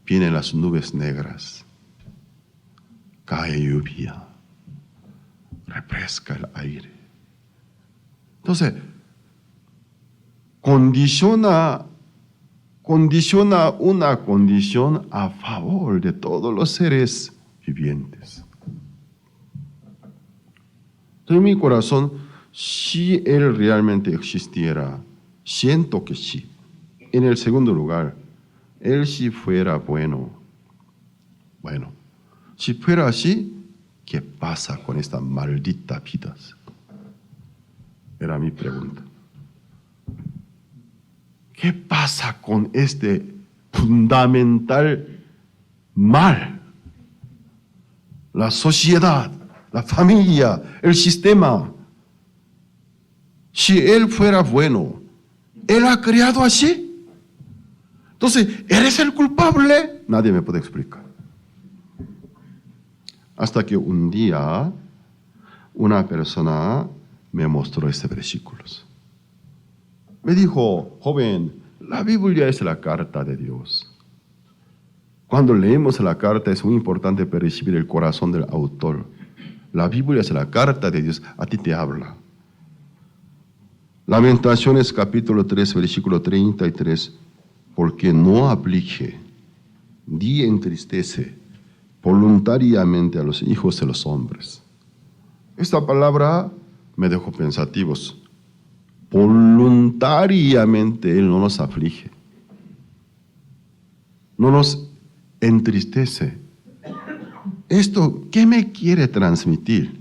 Vienen las nubes negras, cae lluvia, refresca el aire. Entonces, condiciona una condición a favor de todos los seres vivientes. Entonces, en mi corazón, si Él realmente existiera, siento que sí. En el segundo lugar, Él si fuera bueno, si fuera así, ¿qué pasa con esta maldita vida? Era mi pregunta. ¿Qué pasa con este fundamental mal? La sociedad, la familia, el sistema. Si Él fuera bueno, Él ha creado así. Entonces, ¿eres el culpable? Nadie me puede explicar. Hasta que un día una persona me mostró este versículo. Me dijo, joven, la Biblia es la carta de Dios. Cuando leemos la carta es muy importante percibir el corazón del autor. La Biblia es la carta de Dios, a ti te habla. Lamentaciones capítulo 3, versículo 33. Porque no aflige ni entristece voluntariamente a los hijos de los hombres. Esta palabra me dejó pensativos. Voluntariamente Él no nos aflige, no nos entristece. ¿Esto qué me quiere transmitir?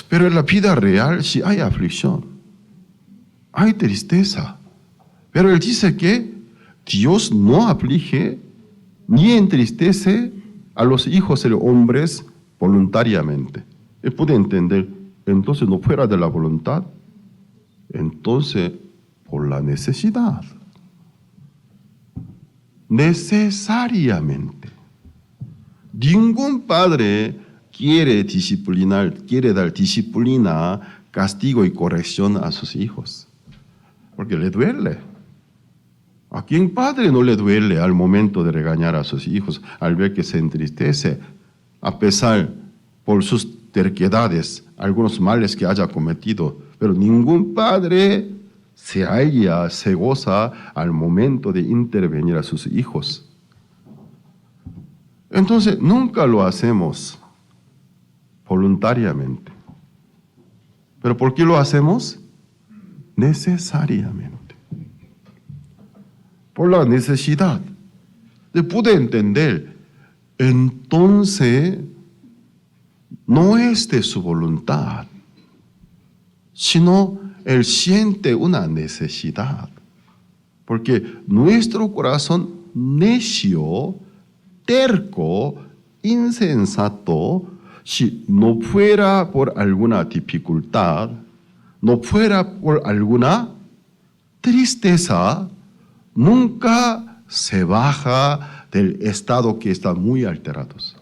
Pero en la vida real sí hay aflicción, hay tristeza. Pero Él dice que Dios no aflige ni entristece a los hijos de los hombres voluntariamente. Él puede entender, entonces no fuera de la voluntad, entonces por la necesidad. Necesariamente. Ningún padre quiere dar disciplina, castigo y corrección a sus hijos, porque le duele. ¿A quién padre no le duele al momento de regañar a sus hijos, al ver que se entristece, a pesar por sus terquedades, algunos males que haya cometido? Pero ningún padre se goza al momento de intervenir a sus hijos. Entonces, nunca lo hacemos voluntariamente. ¿Pero por qué lo hacemos? Necesariamente. Por la necesidad. Se puede entender. Entonces, no es de su voluntad, sino Él siente una necesidad. Porque nuestro corazón necio, terco, insensato, si no fuera por alguna dificultad, no fuera por alguna tristeza nunca se baja del estado que está muy alterados.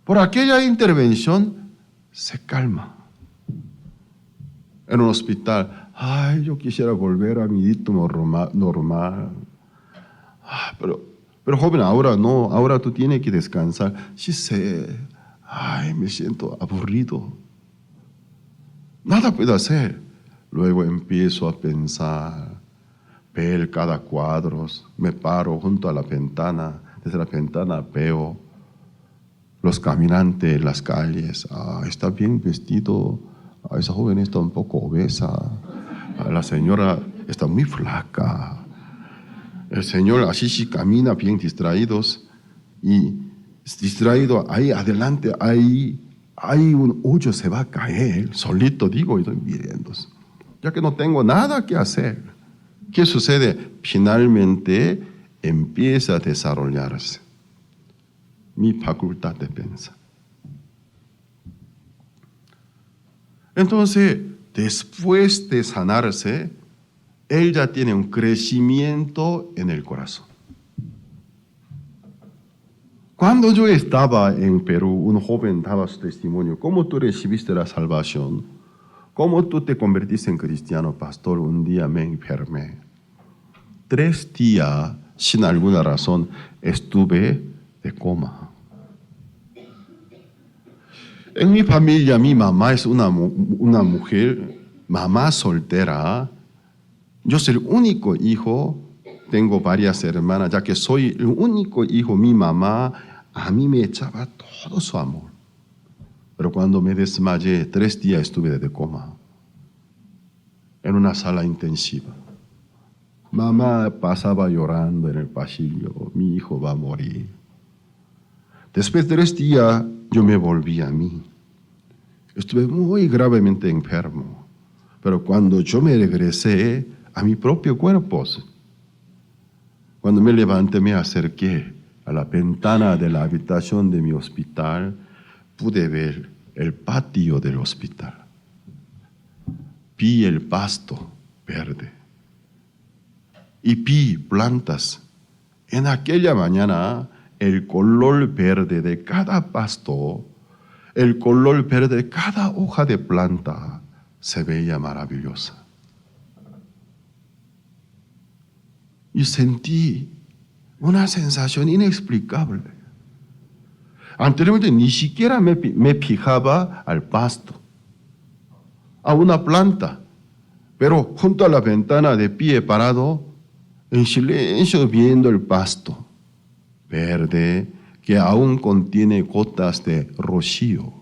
Por aquella intervención se calma. En un hospital, ay, yo quisiera volver a mi ritmo normal. Pero joven, ahora no, ahora tú tienes que descansar. Sí sé, ay, me siento aburrido. Nada puedo hacer. Luego empiezo a pensar, ver cada cuadro, me paro junto a la ventana, desde la ventana veo los caminantes en las calles. Está bien vestido, esa joven está un poco obesa, la señora está muy flaca. El señor así camina bien distraídos y distraído ahí adelante, hay un hoyo, se va a caer, solito digo, y estoy mirando, ya que no tengo nada que hacer. ¿Qué sucede? Finalmente empieza a desarrollarse mi facultad de pensar. Entonces, después de sanarse, él ya tiene un crecimiento en el corazón. Cuando yo estaba en Perú, un joven daba su testimonio. ¿Cómo tú recibiste la salvación? ¿Cómo tú te convertiste en cristiano, pastor? Un día me enfermé. 3 días, sin alguna razón, estuve de coma. En mi familia, mi mamá es una mujer, mamá soltera. Yo soy el único hijo, tengo varias hermanas, ya que soy el único hijo, mi mamá a mí me echaba todo su amor. Pero cuando me desmayé, 3 días estuve de coma, en una sala intensiva. Mamá pasaba llorando en el pasillo, mi hijo va a morir. Después de 3 días, yo me volví a mí. Estuve muy gravemente enfermo, pero cuando yo me regresé a mi propio cuerpo, cuando me levanté, me acerqué a la ventana de la habitación de mi hospital, pude ver el patio del hospital. Vi el pasto verde y vi plantas. En aquella mañana, el color verde de cada pasto, el color verde de cada hoja de planta se veía maravillosa. Y sentí una sensación inexplicable. Anteriormente ni siquiera me fijaba al pasto, a una planta, pero junto a la ventana de pie parado, en silencio viendo el pasto verde que aún contiene gotas de rocío.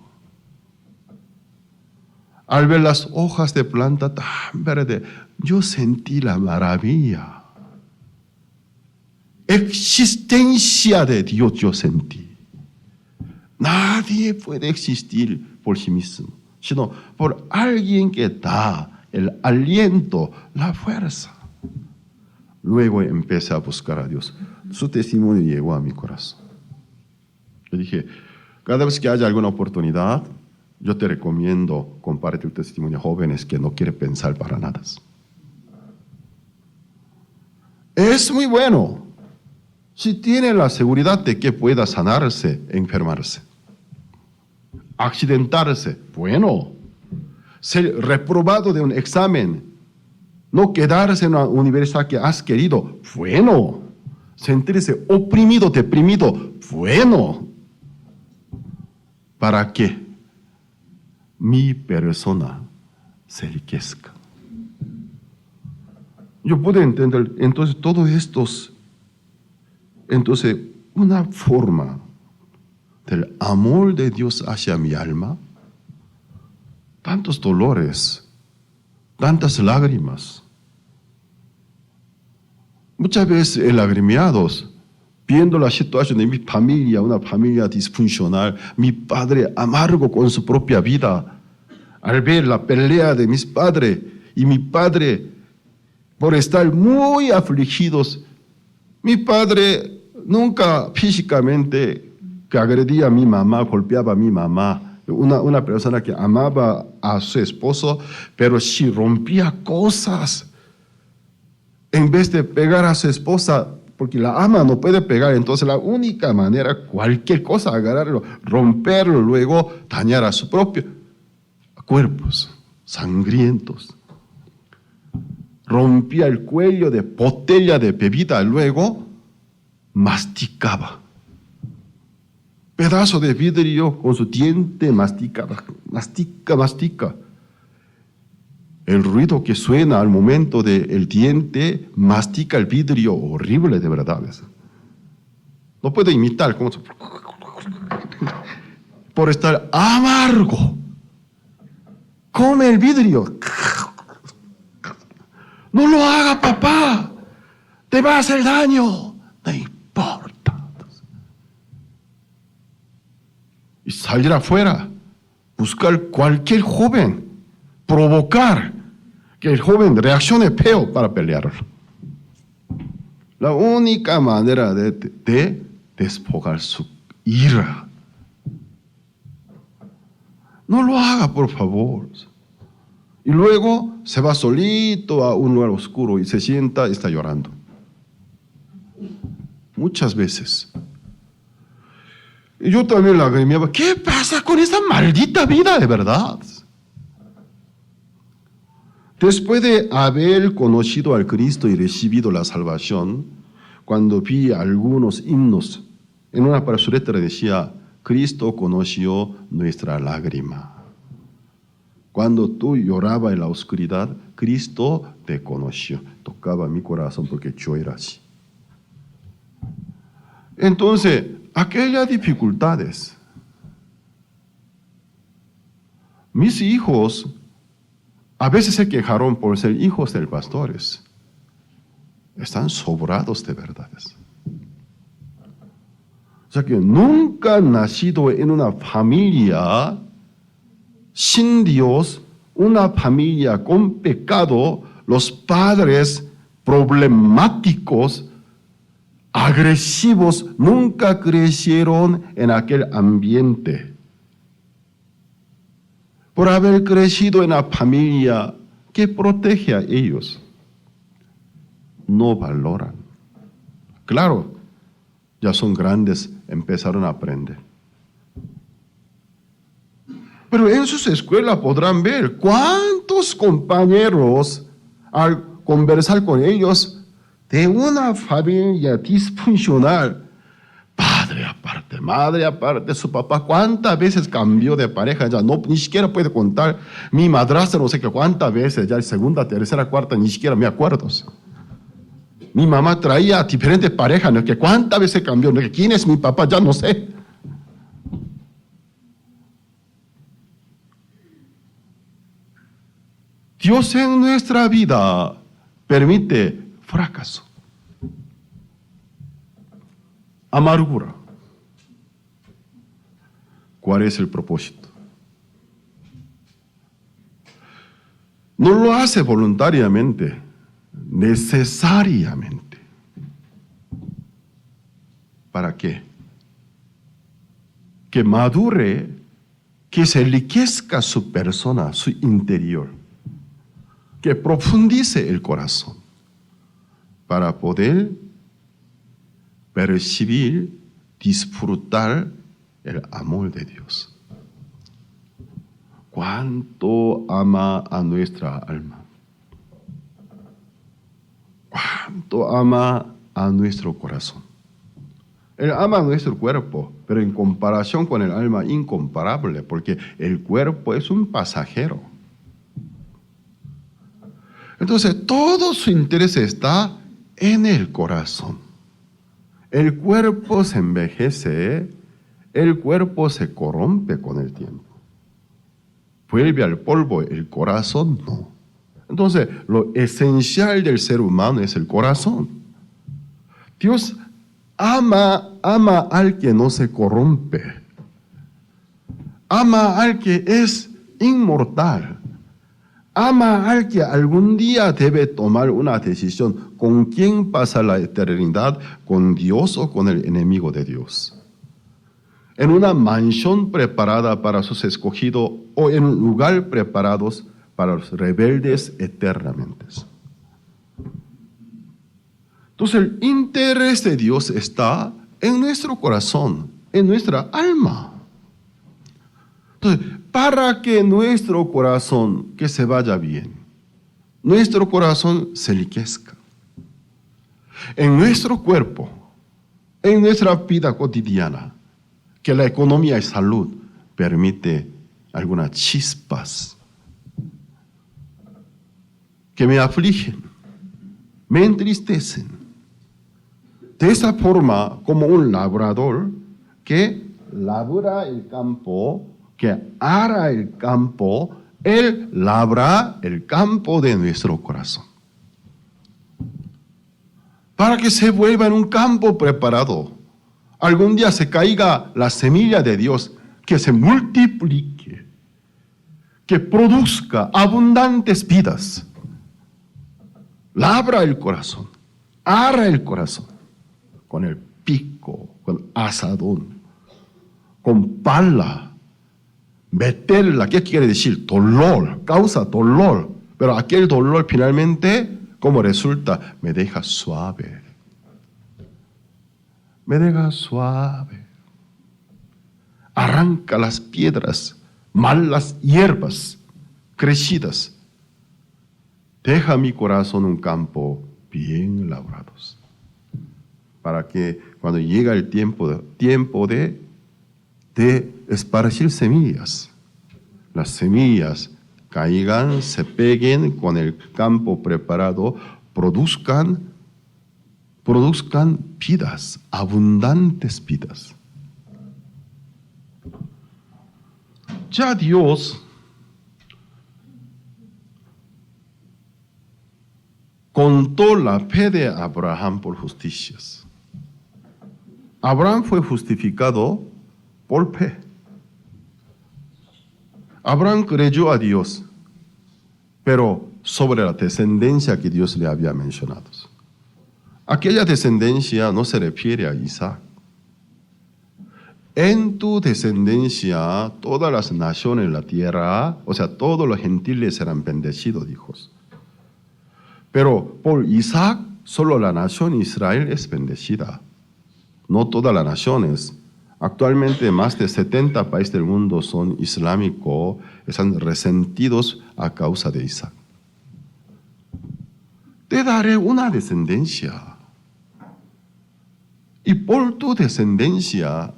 Al ver las hojas de planta tan verde, yo sentí la maravilla. Existencia de Dios yo sentí. Nadie puede existir por sí mismo, sino por alguien que da el aliento, la fuerza. Luego empecé a buscar a Dios. Su testimonio llegó a mi corazón. Yo dije, cada vez que haya alguna oportunidad, yo te recomiendo compartir tu testimonio a jóvenes que no quieren pensar para nada. Es muy bueno si tiene la seguridad de que pueda sanarse, enfermarse, accidentarse, bueno, ser reprobado de un examen, no quedarse en una universidad que has querido, bueno, sentirse oprimido, deprimido, bueno, para que mi persona se enriquezca. Yo puedo entender, entonces, todos estos. Entonces, una forma del amor de Dios hacia mi alma, tantos dolores, tantas lágrimas. Muchas veces lagrimeados, viendo la situación de mi familia, una familia disfuncional, mi padre amargo con su propia vida, al ver la pelea de mis padres y mi padre por estar muy afligidos. Mi padre nunca físicamente que agredía a mi mamá, golpeaba a mi mamá, Una persona que amaba a su esposo, pero si rompía cosas, en vez de pegar a su esposa, porque la ama no puede pegar, entonces la única manera, cualquier cosa, agarrarlo, romperlo, luego dañar a su propio cuerpos sangrientos. Rompía el cuello de botella de bebida, luego masticaba. Pedazo de vidrio con su diente masticaba, mastica. El ruido que suena al momento del diente mastica el vidrio, horrible de verdad. No puede imitar, como por estar amargo. Come el vidrio. No lo haga, papá. Te va a hacer daño. No importa. Y salir afuera, buscar cualquier joven, provocar que el joven reaccione feo para pelear. La única manera de desfogar su ira. No lo haga, por favor. Y luego se va solito a un lugar oscuro y se sienta y está llorando. Muchas veces. Y yo también lagrimeaba. ¿Qué pasa con esa maldita vida de verdad? Después de haber conocido al Cristo y recibido la salvación, cuando vi algunos himnos, en una pasureta decía, Cristo conoció nuestra lágrima. Cuando tú llorabas en la oscuridad, Cristo te conoció. Tocaba mi corazón porque yo era así. Entonces, aquellas dificultades, mis hijos a veces se quejaron por ser hijos de pastores. Están sobrados de verdades. O sea que nunca han nacido en una familia sin Dios, una familia con pecado, los padres problemáticos, agresivos, nunca crecieron en aquel ambiente. Por haber crecido en la familia que protege a ellos, no valoran. Claro, ya son grandes, empezaron a aprender. Pero en sus escuelas podrán ver cuántos compañeros, al conversar con ellos, de una familia disfuncional, padre aparte, madre aparte, su papá, ¿cuántas veces cambió de pareja? Ya no, ni siquiera puede contar. Mi madrastra no sé qué cuántas veces, ya segunda, tercera, cuarta, ni siquiera me acuerdo. Mi mamá traía diferentes parejas, ¿no? Que cuántas veces cambió, ¿no? Que quién es mi papá, ya no sé. Dios en nuestra vida permite fracaso, amargura. ¿Cuál es el propósito? No lo hace voluntariamente, necesariamente. ¿Para qué? Que madure, que se enriquezca su persona, su interior, que profundice el corazón para poder percibir, disfrutar el amor de Dios. ¿Cuánto ama a nuestra alma? ¿Cuánto ama a nuestro corazón? Él ama a nuestro cuerpo, pero en comparación con el alma, incomparable, porque el cuerpo es un pasajero. Entonces, todo su interés está en el corazón. El cuerpo se envejece, el cuerpo se corrompe con el tiempo. Vuelve al polvo, el corazón no. Entonces, lo esencial del ser humano es el corazón. Dios ama al que no se corrompe. Ama al que es inmortal. Ama al que algún día debe tomar una decisión. ¿Con quién pasa la eternidad? ¿Con Dios o con el enemigo de Dios? en una mansión preparada para sus escogidos o en un lugar preparado para los rebeldes eternamente. Entonces el interés de Dios está en nuestro corazón, en nuestra alma. Entonces, para que nuestro corazón que se vaya bien, nuestro corazón se enriquezca, en nuestro cuerpo, en nuestra vida cotidiana, que la economía y salud permite algunas chispas que me afligen, me entristecen. De esa forma, como un labrador que labra el campo, que ara el campo, Él labra el campo de nuestro corazón. Para que se vuelva en un campo preparado. Algún día se caiga la semilla de Dios, que se multiplique, que produzca abundantes vidas. Labra el corazón, ara el corazón, con el pico, con asadón, con pala, meterla. ¿Qué quiere decir? Dolor, causa dolor. Pero aquel dolor finalmente, ¿cómo resulta? Me deja suave. Me deja suave. Arranca las piedras, malas hierbas, crecidas. Deja mi corazón un campo bien labrados. Para que cuando llega el tiempo de esparcir semillas, las semillas caigan, se peguen con el campo preparado, produzcan vidas, abundantes vidas. Ya Dios contó la fe de Abraham por justicias. Abraham fue justificado por fe. Abraham creyó a Dios, pero sobre la descendencia que Dios le había mencionado. Aquella descendencia no se refiere a Isaac. En tu descendencia todas las naciones de la tierra, o sea, todos los gentiles serán bendecidos, dijo. Pero por Isaac, solo la nación Israel es bendecida. No todas las naciones. Actualmente más de 70 países del mundo son islámicos, están resentidos a causa de Isaac. Te daré una descendencia. Y por tu descendencia,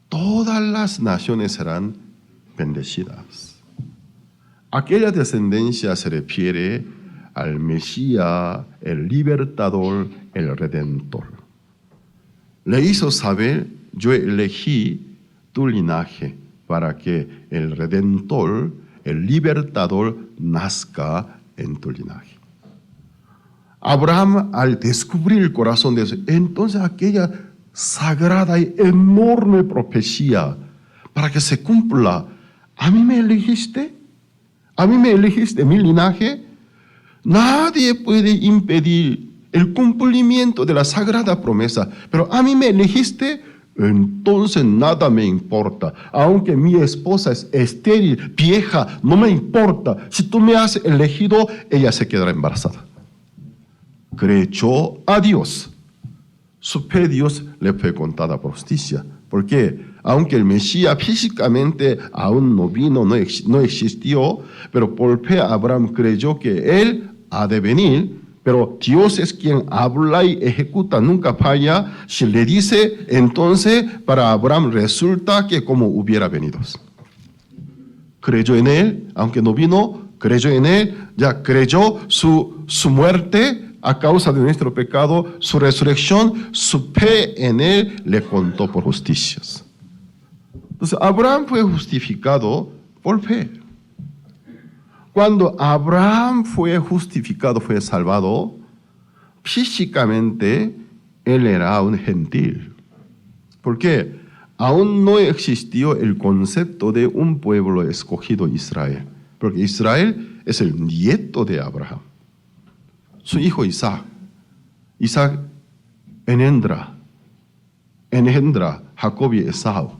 todas las naciones serán bendecidas. Aquella descendencia se refiere al Mesías, el libertador, el redentor. Le hizo saber, yo elegí tu linaje para que el redentor, el libertador, nazca en tu linaje. Abraham, al descubrir el corazón de Dios, entonces aquella sagrada y enorme profecía para que se cumpla. ¿A mí me elegiste? ¿A mí me elegiste mi linaje? Nadie puede impedir el cumplimiento de la sagrada promesa, pero a mí me elegiste, entonces nada me importa. Aunque mi esposa es estéril, vieja, no me importa. Si tú me has elegido, ella se quedará embarazada. Creyó a Dios. Su fe a Dios le fue contada por justicia. Porque aunque el Mesías físicamente aún no vino, no existió, pero por fe Abraham creyó que él ha de venir. Pero Dios es quien habla y ejecuta, nunca falla. Si le dice, entonces para Abraham resulta que como hubiera venido. Creyó en él, aunque no vino, creyó en él, ya creyó su muerte a causa de nuestro pecado, su resurrección, su fe en él le contó por justicias. Entonces Abraham fue justificado por fe. Cuando Abraham fue justificado, fue salvado, físicamente él era un gentil. ¿Por qué? Aún no existió el concepto de un pueblo escogido Israel, porque Israel es el nieto de Abraham. Su hijo Isaac engendra Jacob y Esaú.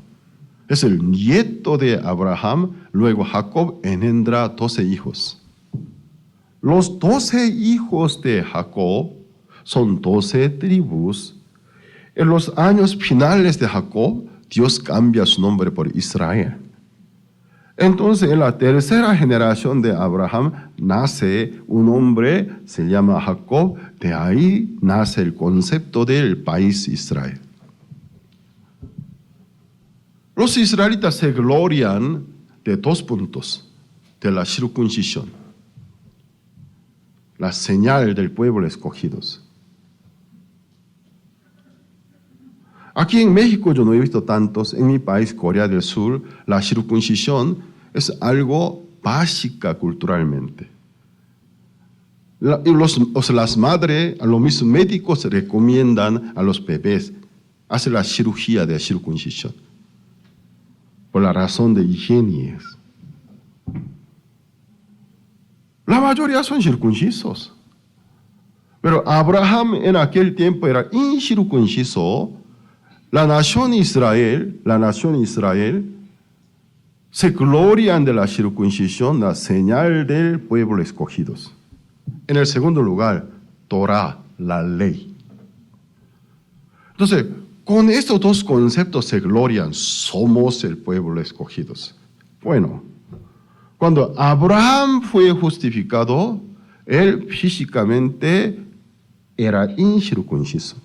Es el nieto de Abraham. Luego Jacob engendra 12 hijos. Los 12 hijos de Jacob son 12 tribus. En los años finales de Jacob, Dios cambia su nombre por Israel. Entonces, en la tercera generación de Abraham nace un hombre, se llama Jacob. De ahí nace el concepto del país Israel. Los israelitas se glorian de 2 puntos: de la circuncisión, la señal del pueblo escogidos. Aquí en México yo no he visto tantos. En mi país, Corea del Sur, la circuncisión es algo básica culturalmente. Las madres, a los mismos médicos recomiendan a los bebés hacer la cirugía de circuncisión por la razón de higiene. La mayoría son circuncisos. Pero Abraham en aquel tiempo era incircunciso. La nación Israel se glorian de la circuncisión, la señal del pueblo escogidos. En el segundo lugar, Torah, la ley. Entonces, con estos 2 conceptos se glorian: somos el pueblo escogidos. Bueno, cuando Abraham fue justificado, él físicamente era incircunciso.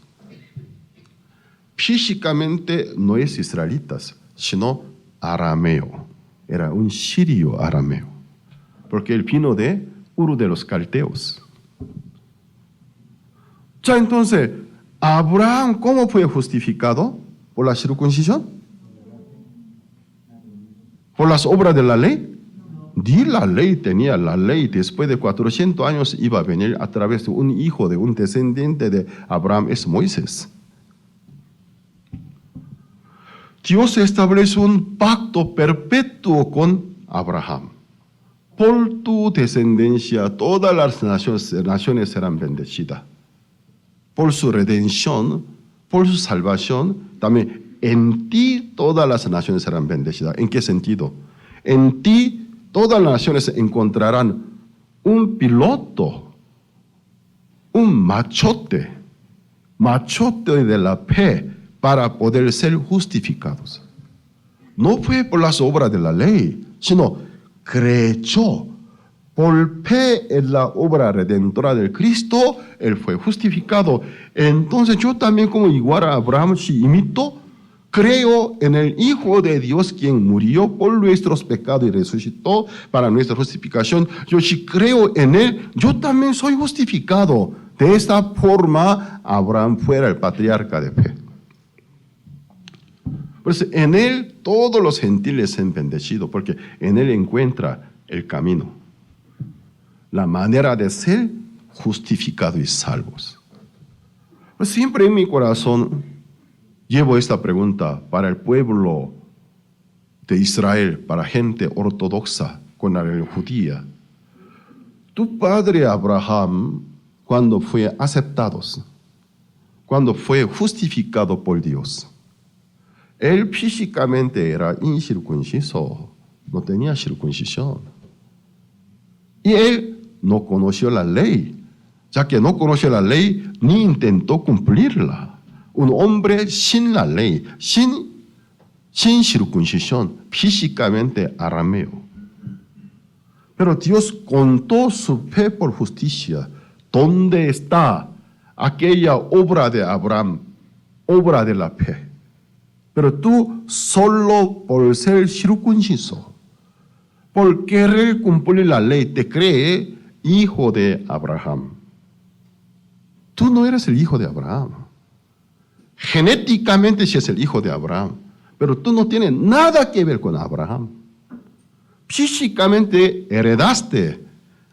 Físicamente no es israelita, sino arameo. Era un sirio arameo, porque él vino de Ur de los Caldeos. Ya entonces, Abraham, ¿cómo fue justificado? ¿Por la circuncisión? ¿Por las obras de la ley? Ni la ley tenía. La ley después de 400 años iba a venir a través de un hijo, de un descendiente de Abraham, es Moisés. Dios establece un pacto perpetuo con Abraham. Por tu descendencia todas las naciones serán bendecidas. Por su redención, por su salvación, también en ti todas las naciones serán bendecidas. ¿En qué sentido? En ti todas las naciones encontrarán un piloto, un machote de la fe para poder ser justificados. No fue por las obras de la ley, sino creyó. Por fe en la obra redentora del Cristo, él fue justificado. Entonces yo también, como igual a Abraham, si imito, creo en el Hijo de Dios, quien murió por nuestros pecados y resucitó para nuestra justificación. Yo si creo en él, yo también soy justificado. De esta forma, Abraham fuera el patriarca de fe. Pues en él todos los gentiles son bendecidos, porque en él encuentra el camino, la manera de ser justificados y salvos. Pues siempre en mi corazón llevo esta pregunta para el pueblo de Israel, para gente ortodoxa con la religión judía. Tu padre Abraham, cuando fue aceptado, cuando fue justificado por Dios, él físicamente era incircunciso, no tenía circuncisión. Y él no conoció la ley, ya que no conoció la ley ni intentó cumplirla. Un hombre sin la ley, sin circuncisión, físicamente arameo. Pero Dios contó su fe por justicia. ¿Dónde está aquella obra de Abraham, obra de la fe? Pero tú solo por ser circunciso, por querer cumplir la ley, te cree hijo de Abraham. Tú no eres el hijo de Abraham. Genéticamente sí es el hijo de Abraham, pero tú no tienes nada que ver con Abraham. Físicamente heredaste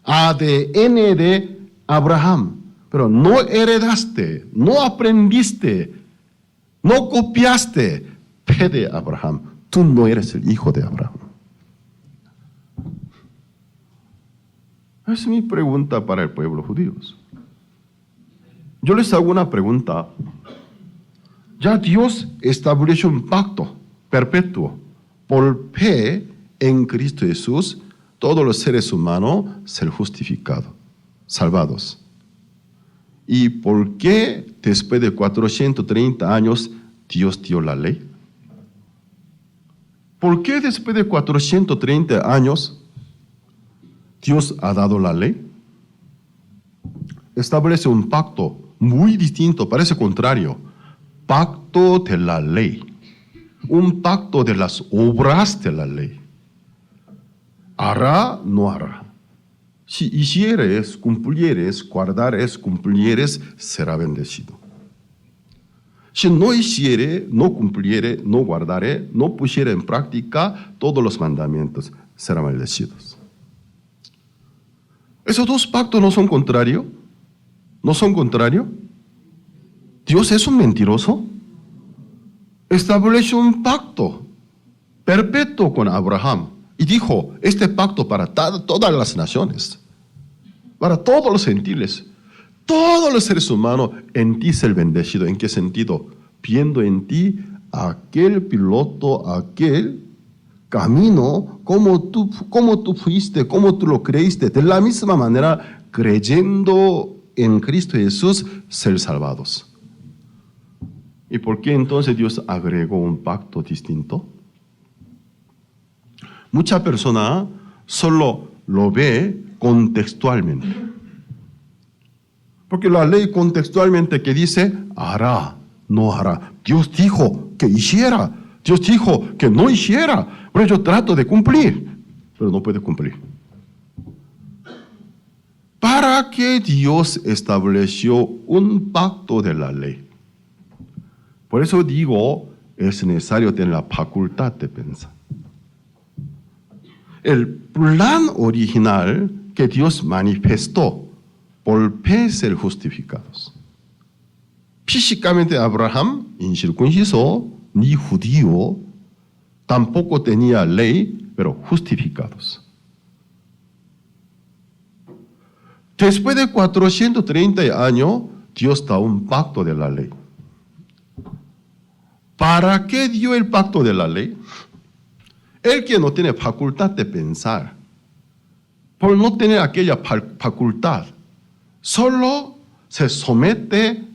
ADN de Abraham, pero no heredaste, no aprendiste, no copiaste fe de Abraham. Tú no eres el hijo de Abraham. Es mi pregunta para el pueblo judío. Yo les hago una pregunta. Ya Dios estableció un pacto perpetuo por fe en Cristo Jesús, todos los seres humanos ser justificados, salvados. ¿Y por qué después de 430 años Dios dio la ley? ¿Por qué después de 430 años Dios ha dado la ley? Establece un pacto muy distinto, parece contrario. Pacto de la ley. Un pacto de las obras de la ley. Hará, no hará. Si hicieres, cumplieres, guardares, cumplieres, será bendecido. Si no hiciere, no cumpliere, no guardare, no pusiere en práctica todos los mandamientos, serán maldecidos. ¿Esos dos pactos no son contrarios? ¿No son contrarios? ¿Dios es un mentiroso? Estableció un pacto perpetuo con Abraham y dijo, este pacto para todas las naciones, para todos los gentiles, todos los seres humanos, en ti ser bendecido. ¿En qué sentido? Viendo en ti aquel piloto, aquel camino, como tú fuiste, como tú lo creíste, de la misma manera, creyendo en Cristo Jesús, ser salvados. ¿Y por qué entonces Dios agregó un pacto distinto? Mucha persona solo lo ve contextualmente. Porque la ley contextualmente que dice, hará, no hará. Dios dijo que hiciera, Dios dijo que no hiciera. Pero yo trato de cumplir, pero no puede cumplir. ¿Para qué Dios estableció un pacto de la ley? Por eso digo, es necesario tener la facultad de pensar. El plan original que Dios manifestó, por fe ser justificados. Físicamente Abraham, incircunciso, ni judío, tampoco tenía ley, pero justificados. Después de 430 años, Dios da un pacto de la ley. ¿Para qué dio el pacto de la ley? El que no tiene facultad de pensar, por no tener aquella facultad, solo se somete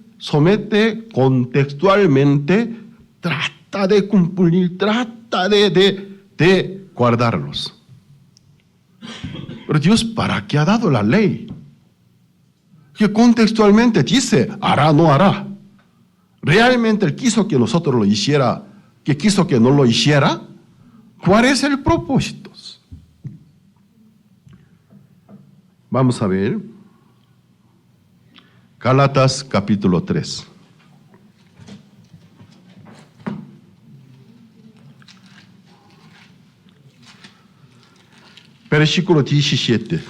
contextualmente, trata de cumplir, trata de guardarlos. Pero Dios, ¿para qué ha dado la ley? Que contextualmente dice, hará, no hará. ¿Realmente Él quiso que nosotros lo hiciera, que quiso que no lo hiciera? ¿Cuál es el propósito? Vamos a ver. Gálatas capítulo 3. Versículo 17.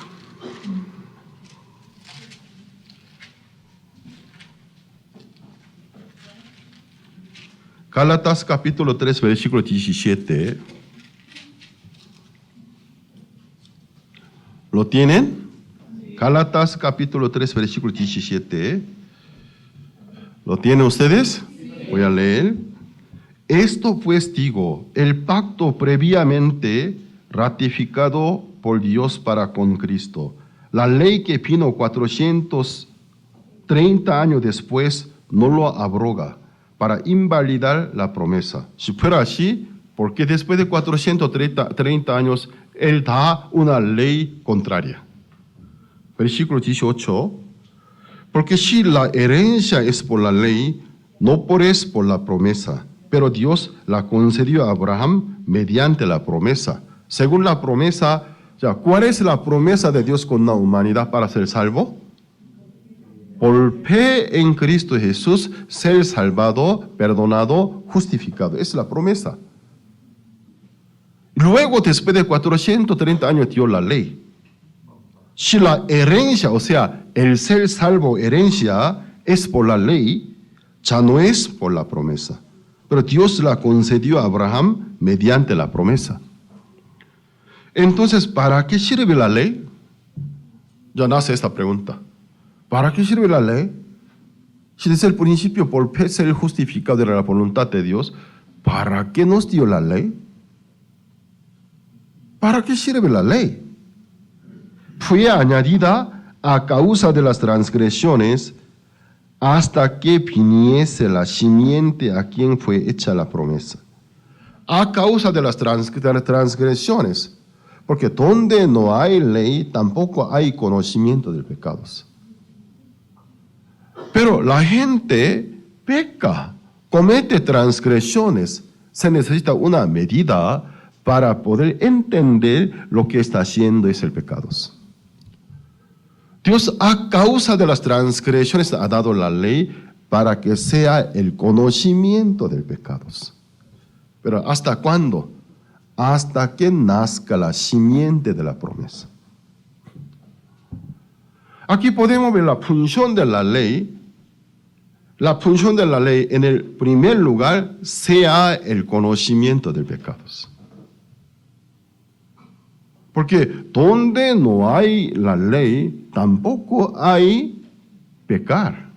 Gálatas capítulo 3, versículo 17. ¿Lo tienen? Gálatas capítulo 3, versículo 17. ¿Lo tienen ustedes? Voy a leer. Esto pues digo, el pacto previamente ratificado por Dios para con Cristo. La ley que vino 430 años después no lo abroga para invalidar la promesa. Si fuera así, ¿por qué después de 430 años Él da una ley contraria? Versículo 18. Porque si la herencia es por la ley, no es por la promesa, pero Dios la concedió a Abraham mediante la promesa. Según la promesa, ¿cuál es la promesa de Dios con la humanidad para ser salvo? Por fe en Cristo Jesús, ser salvado, perdonado, justificado. Es la promesa. Luego, después de 430 años, dio la ley. Si la herencia, o sea, el ser salvo, herencia, es por la ley, ya no es por la promesa. Pero Dios la concedió a Abraham mediante la promesa. Entonces, ¿para qué sirve la ley? Ya nace esta pregunta. ¿Para qué sirve la ley? Si desde el principio por fe ser justificado era la voluntad de Dios, ¿para qué nos dio la ley? ¿Para qué sirve la ley? Fue añadida a causa de las transgresiones hasta que viniese la simiente a quien fue hecha la promesa. A causa de las transgresiones, porque donde no hay ley, tampoco hay conocimiento de pecados. Pero la gente peca, comete transgresiones. Se necesita una medida para poder entender lo que está haciendo es el pecado. Dios, a causa de las transgresiones, ha dado la ley para que sea el conocimiento del pecado. Pero ¿hasta cuándo? Hasta que nazca la simiente de la promesa. Aquí podemos ver la función de la ley. La función de la ley, en el primer lugar, sea el conocimiento del pecado. Porque donde no hay la ley, tampoco hay pecar.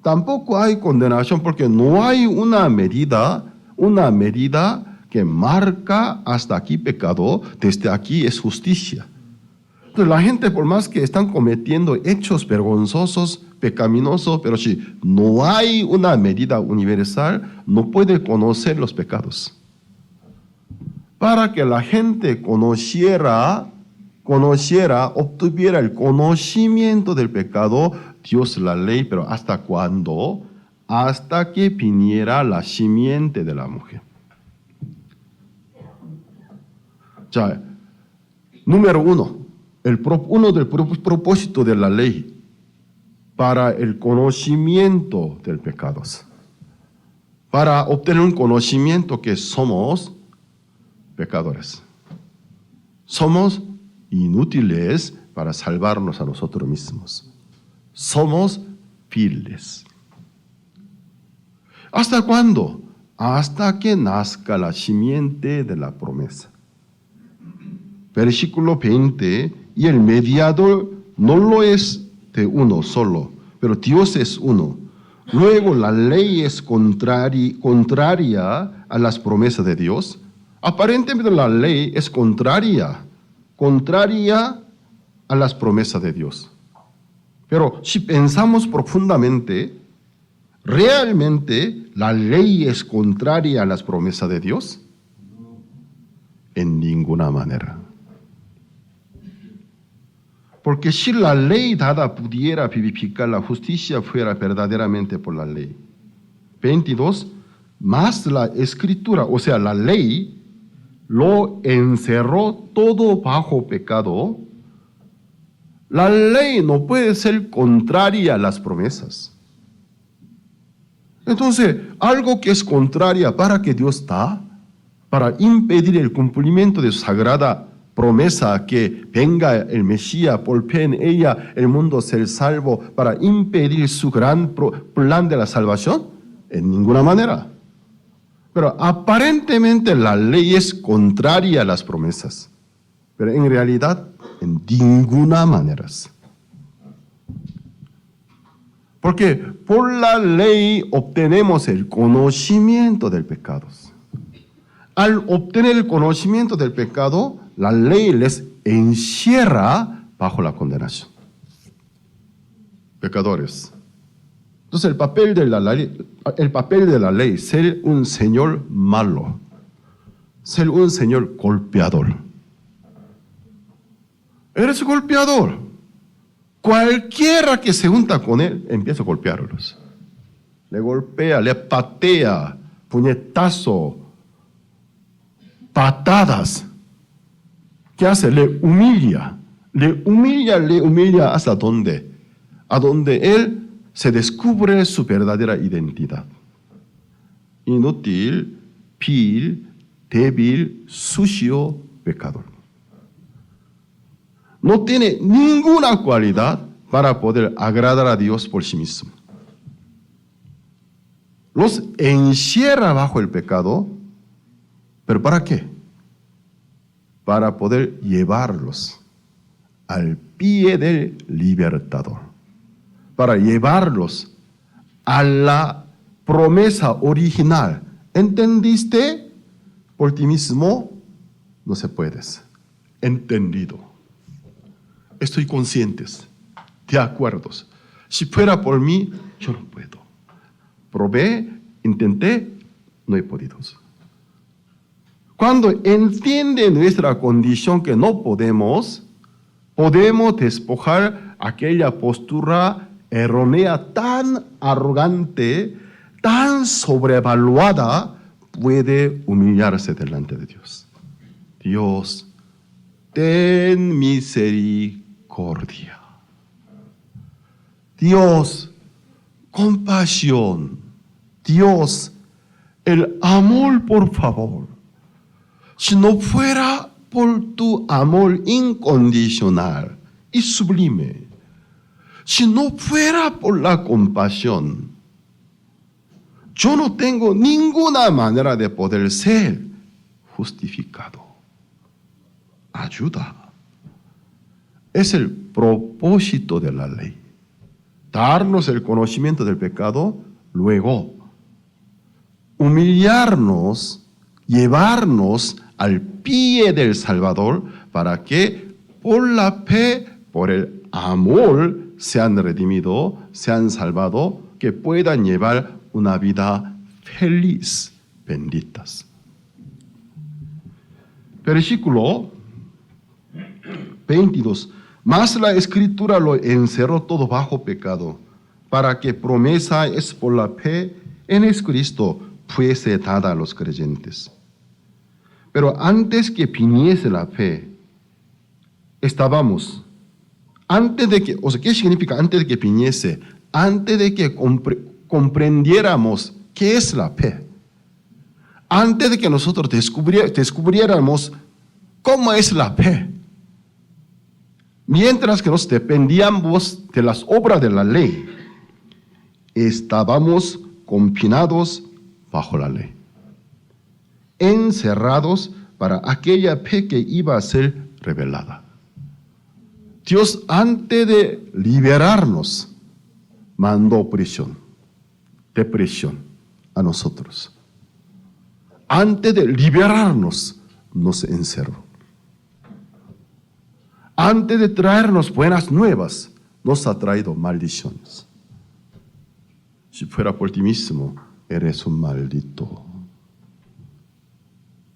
Tampoco hay condenación, porque no hay una medida que marca hasta aquí pecado, desde aquí es justicia. Entonces la gente, por más que están cometiendo hechos vergonzosos, pecaminosos, pero si no hay una medida universal, no puede conocer los pecados. Para que la gente conociera, obtuviera el conocimiento del pecado, Dios la ley, pero ¿hasta cuándo? Hasta que viniera la simiente de la mujer. Ya, número uno, uno del propósito de la ley para el conocimiento del pecado. Para obtener un conocimiento que somos pecadores. Somos inútiles para salvarnos a nosotros mismos. Somos viles. ¿Hasta cuándo? Hasta que nazca la simiente de la promesa. Versículo 20, y el mediador no lo es de uno solo, pero Dios es uno. Luego la ley es contraria a las promesas de Dios. Aparentemente la ley es contraria a las promesas de Dios. Pero si pensamos profundamente, ¿realmente la ley es contraria a las promesas de Dios? En ninguna manera. Porque si la ley dada pudiera vivificar, la justicia fuera verdaderamente por la ley. 22, más la escritura, o sea, la ley, lo encerró todo bajo pecado. La ley no puede ser contraria a las promesas. Entonces, algo que es contraria para que Dios da, para impedir el cumplimiento de su sagrada promesa que venga el Mesías, por en ella el mundo ser salvo, para impedir su gran plan de la salvación, en ninguna manera. Pero aparentemente la ley es contraria a las promesas, pero en realidad en ninguna manera. Porque por la ley obtenemos el conocimiento del pecado. Al obtener el conocimiento del pecado, la ley les encierra bajo la condenación. Pecadores. Entonces el papel de la ley, ser un señor malo, ser un señor golpeador. Eres golpeador. Cualquiera que se junta con él, empieza a golpearlos. Le golpea, le patea, puñetazo, patadas. ¿Qué hace? Le humilla hasta dónde? A donde él se descubre su verdadera identidad. Inútil, vil, débil, sucio, pecador. No tiene ninguna cualidad para poder agradar a Dios por sí mismo. Los encierra bajo el pecado, ¿pero para qué? Para poder llevarlos al pie del libertador, para llevarlos a la promesa original. ¿Entendiste por ti mismo? no se puede. Entendido. Estoy consciente, de acuerdo. Si fuera por mí, yo no puedo. Probé, intenté, no he podido. Cuando entiende nuestra condición que no podemos despojar aquella postura errónea tan arrogante, tan sobrevaluada, puede humillarse delante de Dios. Dios, ten misericordia. Dios, compasión. Dios, el amor, por favor. Si no fuera por tu amor incondicional y sublime, si no fuera por la compasión, yo no tengo ninguna manera de poder ser justificado. Ayuda. Es el propósito de la ley. Darnos el conocimiento del pecado, luego humillarnos, llevarnos al pie del Salvador para que por la fe, por el amor, sean redimidos, sean salvados, que puedan llevar una vida feliz, benditas. Versículo 22. Mas la Escritura lo encerró todo bajo pecado, para que promesa es por la fe en Jesucristo fuese dada a los creyentes. Pero antes que viniese la fe, estábamos, ¿qué significa antes de que viniese? Antes de que comprendiéramos qué es la fe, antes de que nosotros descubriéramos cómo es la fe, mientras que nos dependíamos de las obras de la ley, estábamos confinados bajo la ley, encerrados para aquella fe que iba a ser revelada. Dios, antes de liberarnos, mandó depresión a nosotros. Antes de liberarnos, nos encerró. Antes de traernos buenas nuevas, nos ha traído maldiciones. Si fuera por ti mismo, eres un maldito.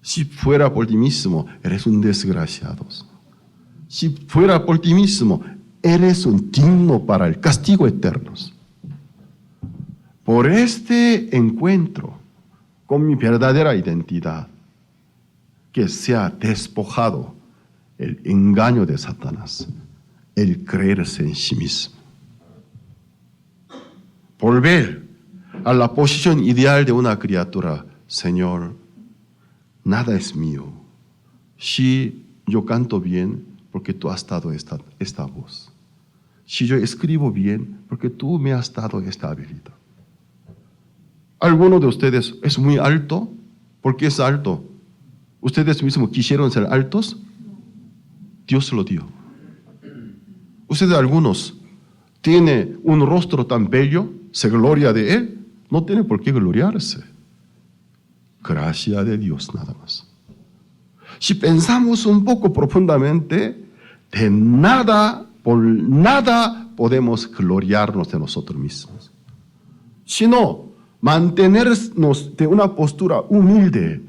Si fuera por ti mismo, eres un desgraciado. Si fuera por ti mismo, eres un digno para el castigo eterno. Por este encuentro con mi verdadera identidad, que se ha despojado el engaño de Satanás, el creerse en sí mismo. Volver a la posición ideal de una criatura. Señor, nada es mío. Si yo canto bien, porque tú has dado esta voz. Si yo escribo bien, porque tú me has dado esta habilidad. ¿Alguno de ustedes es muy alto? ¿Por qué es alto? ¿Ustedes mismos quisieron ser altos? Dios se lo dio. Ustedes algunos tienen un rostro tan bello, se gloria de Él, no tiene por qué gloriarse. Gracia de Dios nada más. Si pensamos un poco profundamente, de nada, por nada podemos gloriarnos de nosotros mismos. Sino mantenernos de una postura humilde,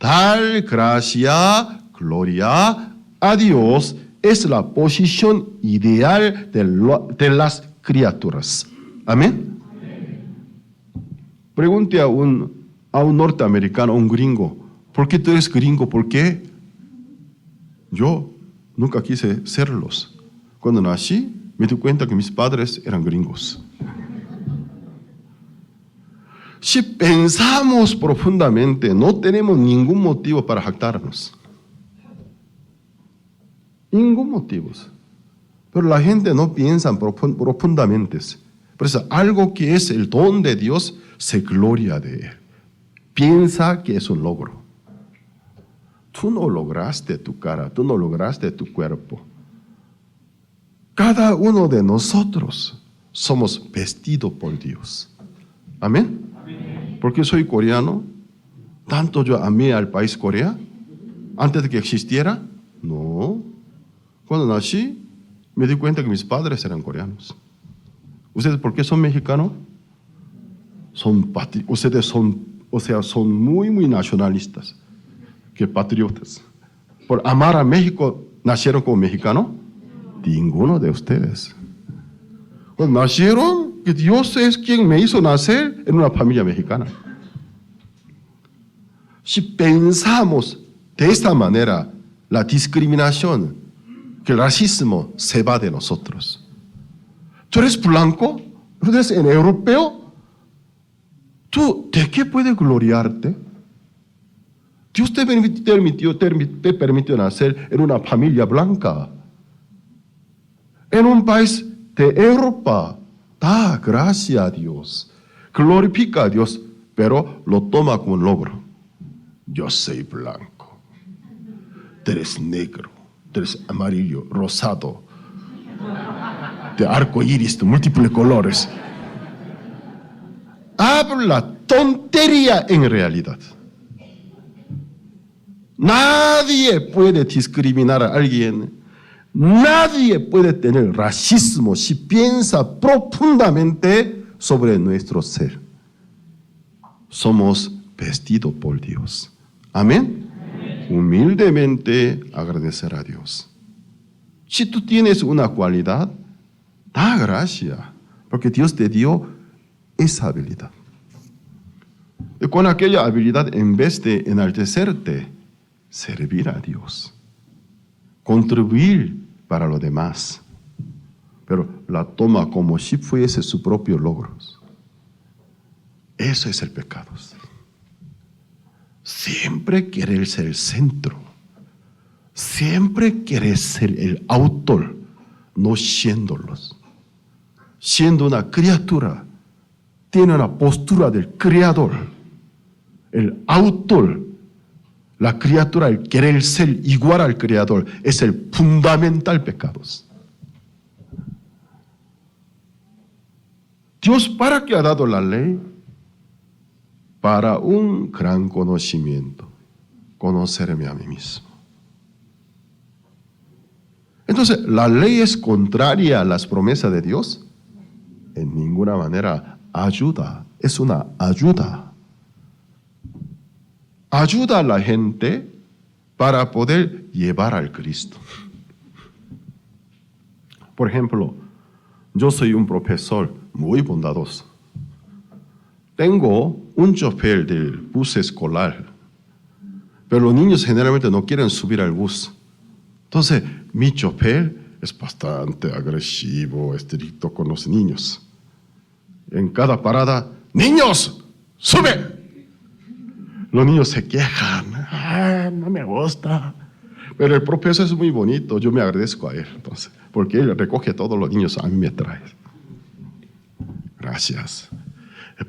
dar gracia, gloria a Dios es la posición ideal de las criaturas. Amén. Pregunte a un norteamericano, a un gringo, ¿por qué tú eres gringo? ¿Por qué? Yo nunca quise serlos. Cuando nací, me di cuenta que mis padres eran gringos. Si pensamos profundamente, no tenemos ningún motivo para jactarnos. Ningún motivo. Pero la gente no piensa profundamente. Por eso, algo que es el don de Dios, se gloria de Él. Piensa que es un logro. Tú no lograste tu cara, tú no lograste tu cuerpo. Cada uno de nosotros somos vestidos por Dios. Amén. Porque soy coreano, tanto yo amé al país Corea, ¿Antes de que existiera? No. Cuando nací, me di cuenta que mis padres eran coreanos. ¿Ustedes por qué son mexicanos? Ustedes son muy, muy nacionalistas, que patriotas. ¿Por amar a México nacieron como mexicanos? Ninguno de ustedes. Cuando nacieron, que Dios es quien me hizo nacer en una familia mexicana. Si pensamos de esta manera, la discriminación, que el racismo se va de nosotros. Tú eres blanco, tú eres europeo, ¿tú de qué puedes gloriarte? Dios te permitió nacer en una familia blanca, en un país de Europa. Da gracias a Dios, glorifica a Dios, pero lo toma como un logro. Yo soy blanco, tú eres negro, tú eres amarillo, rosado, de arco iris, de múltiples colores. Habla tontería en realidad. Nadie puede discriminar a alguien. Nadie puede tener racismo si piensa profundamente sobre nuestro ser. Somos vestidos por Dios. Amén. Humildemente agradecer a Dios. Si tú tienes una cualidad, da gracias, porque Dios te dio esa habilidad. Y con aquella habilidad, en vez de enaltecerte, servir a Dios, contribuir para los demás, pero la toma como si fuese su propio logro. Eso es el pecado. Siempre querer ser el centro, siempre querer ser el autor, no siéndolos. Siendo una criatura, tiene una postura del creador, el autor. La criatura, el querer ser igual al creador, es el fundamental pecado. Dios, ¿para qué ha dado la ley? Para un gran conocimiento, conocerme a mí mismo. Entonces, ¿la ley es contraria a las promesas de Dios? En ninguna manera. Ayuda, es una ayuda. Ayuda a la gente para poder llevar al Cristo. Por ejemplo, yo soy un profesor muy bondadoso. Tengo un chofer del bus escolar, pero los niños generalmente no quieren subir al bus. Entonces, mi chofer es bastante agresivo, estricto con los niños. En cada parada, ¡niños, sube! Los niños se quejan, no me gusta. Pero el profesor es muy bonito, yo me agradezco a él, entonces, porque él recoge a todos los niños, a mí me trae. Gracias.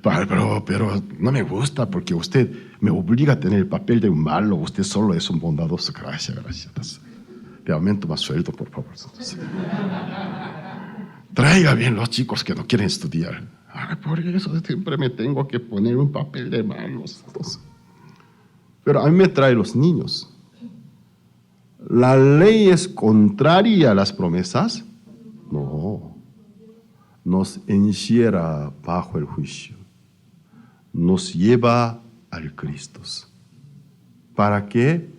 Pero no me gusta porque usted me obliga a tener el papel de un malo, usted solo es un bondadoso. Gracias. Te aumento más sueldo, por favor. Entonces, traiga bien los chicos que no quieren estudiar. Por eso siempre me tengo que poner un papel de malos. Entonces, pero a mí me trae los niños. ¿La ley es contraria a las promesas? No. Nos encierra bajo el juicio. Nos lleva al Cristo. ¿Para qué?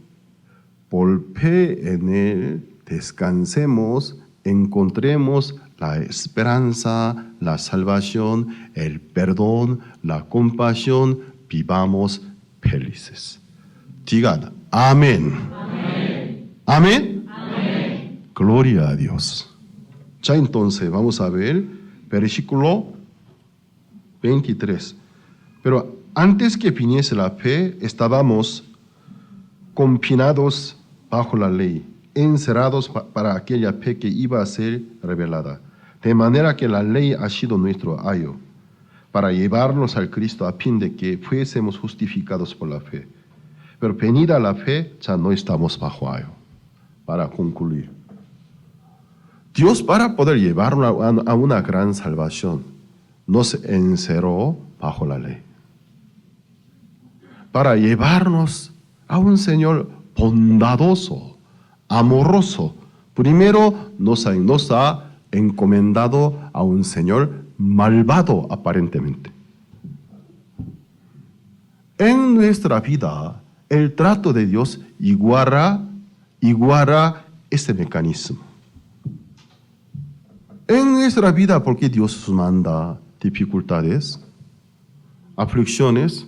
Por fe en Él descansemos, encontremos la esperanza, la salvación, el perdón, la compasión, vivamos felices. Digan amén. Amén. Amén. Amén. Gloria a Dios. Ya entonces vamos a ver versículo 23. Pero antes que viniese la fe, estábamos confinados bajo la ley, encerrados para aquella fe que iba a ser revelada. De manera que la ley ha sido nuestro ayo, para llevarnos al Cristo a fin de que fuésemos justificados por la fe. Pero venida la fe, ya no estamos bajo ayo. Para concluir, Dios, para poder llevarnos a una gran salvación, nos encerró bajo la ley. Para llevarnos a un Señor bondadoso, amoroso. Primero nos ha encomendado a un Señor malvado aparentemente. En nuestra vida, el trato de Dios iguala ese mecanismo. En nuestra vida, ¿por qué Dios manda dificultades, aflicciones?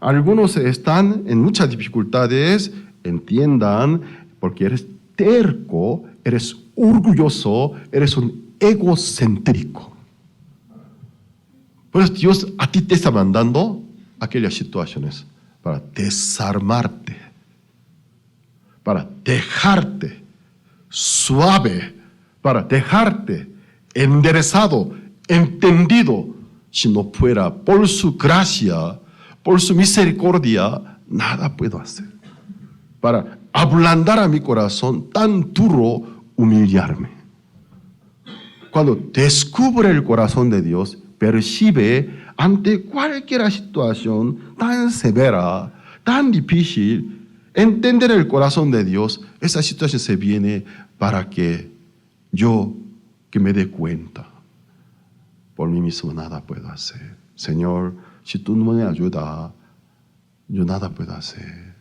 Algunos están en muchas dificultades, entiendan, porque eres terco, eres orgulloso, eres un egocéntrico. Por eso Dios a ti te está mandando aquellas situaciones para desarmarte, para dejarte suave, para dejarte enderezado, entendido. Si no fuera por su gracia, por su misericordia, nada puedo hacer. Para ablandar a mi corazón tan duro, humillarme. Cuando descubre el corazón de Dios, percibe ante cualquier situación tan severa, tan difícil, entender el corazón de Dios, esa situación se viene para que que me dé cuenta. Por mí mismo nada puedo hacer. Señor, si tú no me ayudas, yo nada puedo hacer.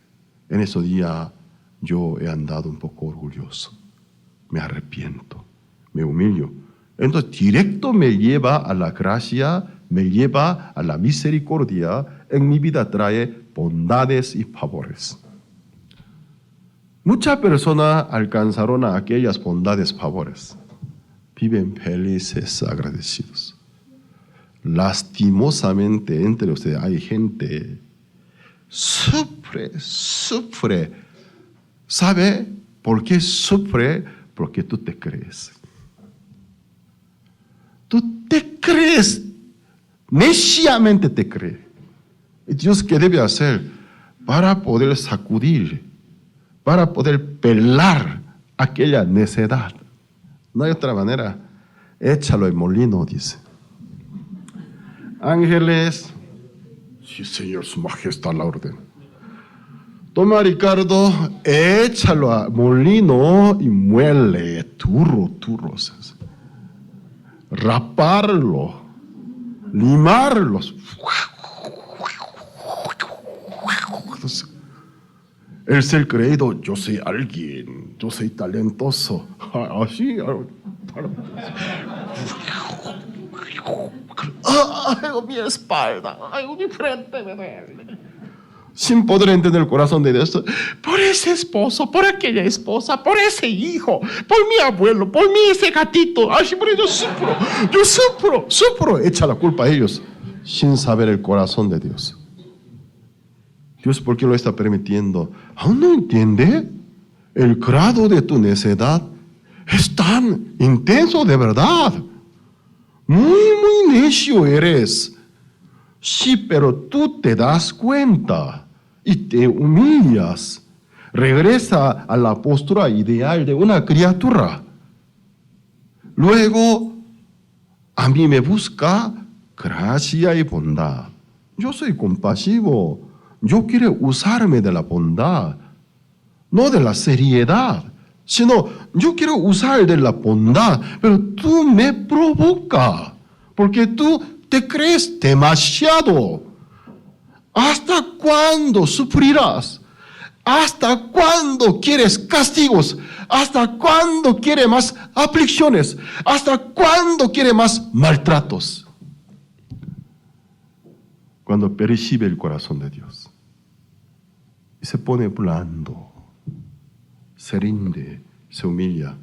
En ese día yo he andado un poco orgulloso. Me arrepiento, me humillo. Entonces directo me lleva a la gracia, me lleva a la misericordia. En mi vida trae bondades y favores. Muchas personas alcanzaron a aquellas bondades, favores. Viven felices, agradecidos. Lastimosamente entre ustedes hay gente sufre. ¿Sabe por qué sufre? Porque tú te crees. Tú te crees, neciamente te crees. ¿Y Dios qué debe hacer? Para poder sacudir, para poder pelar aquella necedad. No hay otra manera. Échalo en molino, dice. Ángeles, sí, Señor, su majestad la orden. Toma, Ricardo, échalo a molino y muele, turro. Raparlo, limarlos. El ser creído, yo soy alguien, yo soy talentoso. Así. Ay, mi espalda, ay, mi frente me duele. Sin poder entender el corazón de Dios, por ese esposo, por aquella esposa, por ese hijo, por mi abuelo, por mí ese gatito. Ay, por ello yo sufro. Echa la culpa a ellos, sin saber el corazón de Dios. Dios, ¿por qué lo está permitiendo? ¿Aún no entiende? El grado de tu necedad es tan intenso de verdad. Muy necio eres. Sí, pero tú te das cuenta y te humillas. Regresa a la postura ideal de una criatura. Luego, a mí me busca gracia y bondad. Yo soy compasivo. Yo quiero usarme de la bondad, no de la seriedad, sino yo quiero usar de la bondad, pero tú me provocas, porque tú te crees demasiado. ¿Hasta cuándo sufrirás? ¿Hasta cuándo quieres castigos? ¿Hasta cuándo quieres más aflicciones? ¿Hasta cuándo quieres más maltratos? Cuando percibe el corazón de Dios y se pone blando, se rinde, se humilla,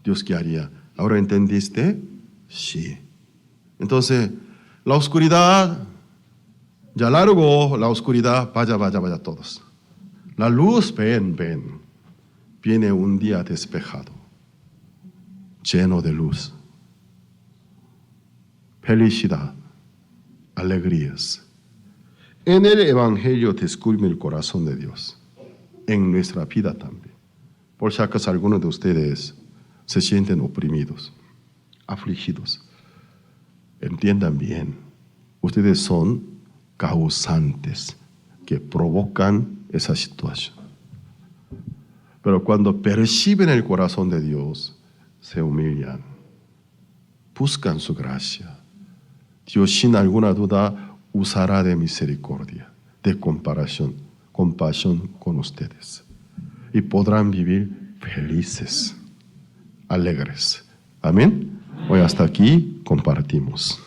¿Dios qué haría? ¿Ahora entendiste? Sí. Entonces, la oscuridad, ya largo la oscuridad, vaya todos. La luz, ven. Viene un día despejado, lleno de luz, felicidad, alegrías. En el Evangelio descubre el corazón de Dios, en nuestra vida también. Por si acaso algunos de ustedes se sienten oprimidos, afligidos. Entiendan bien, ustedes son causantes que provocan esa situación. Pero cuando perciben el corazón de Dios, se humillan, buscan su gracia. Dios, sin alguna duda, usará de misericordia, de compasión con ustedes. Y podrán vivir felices, alegres. Amén. Hoy hasta aquí compartimos.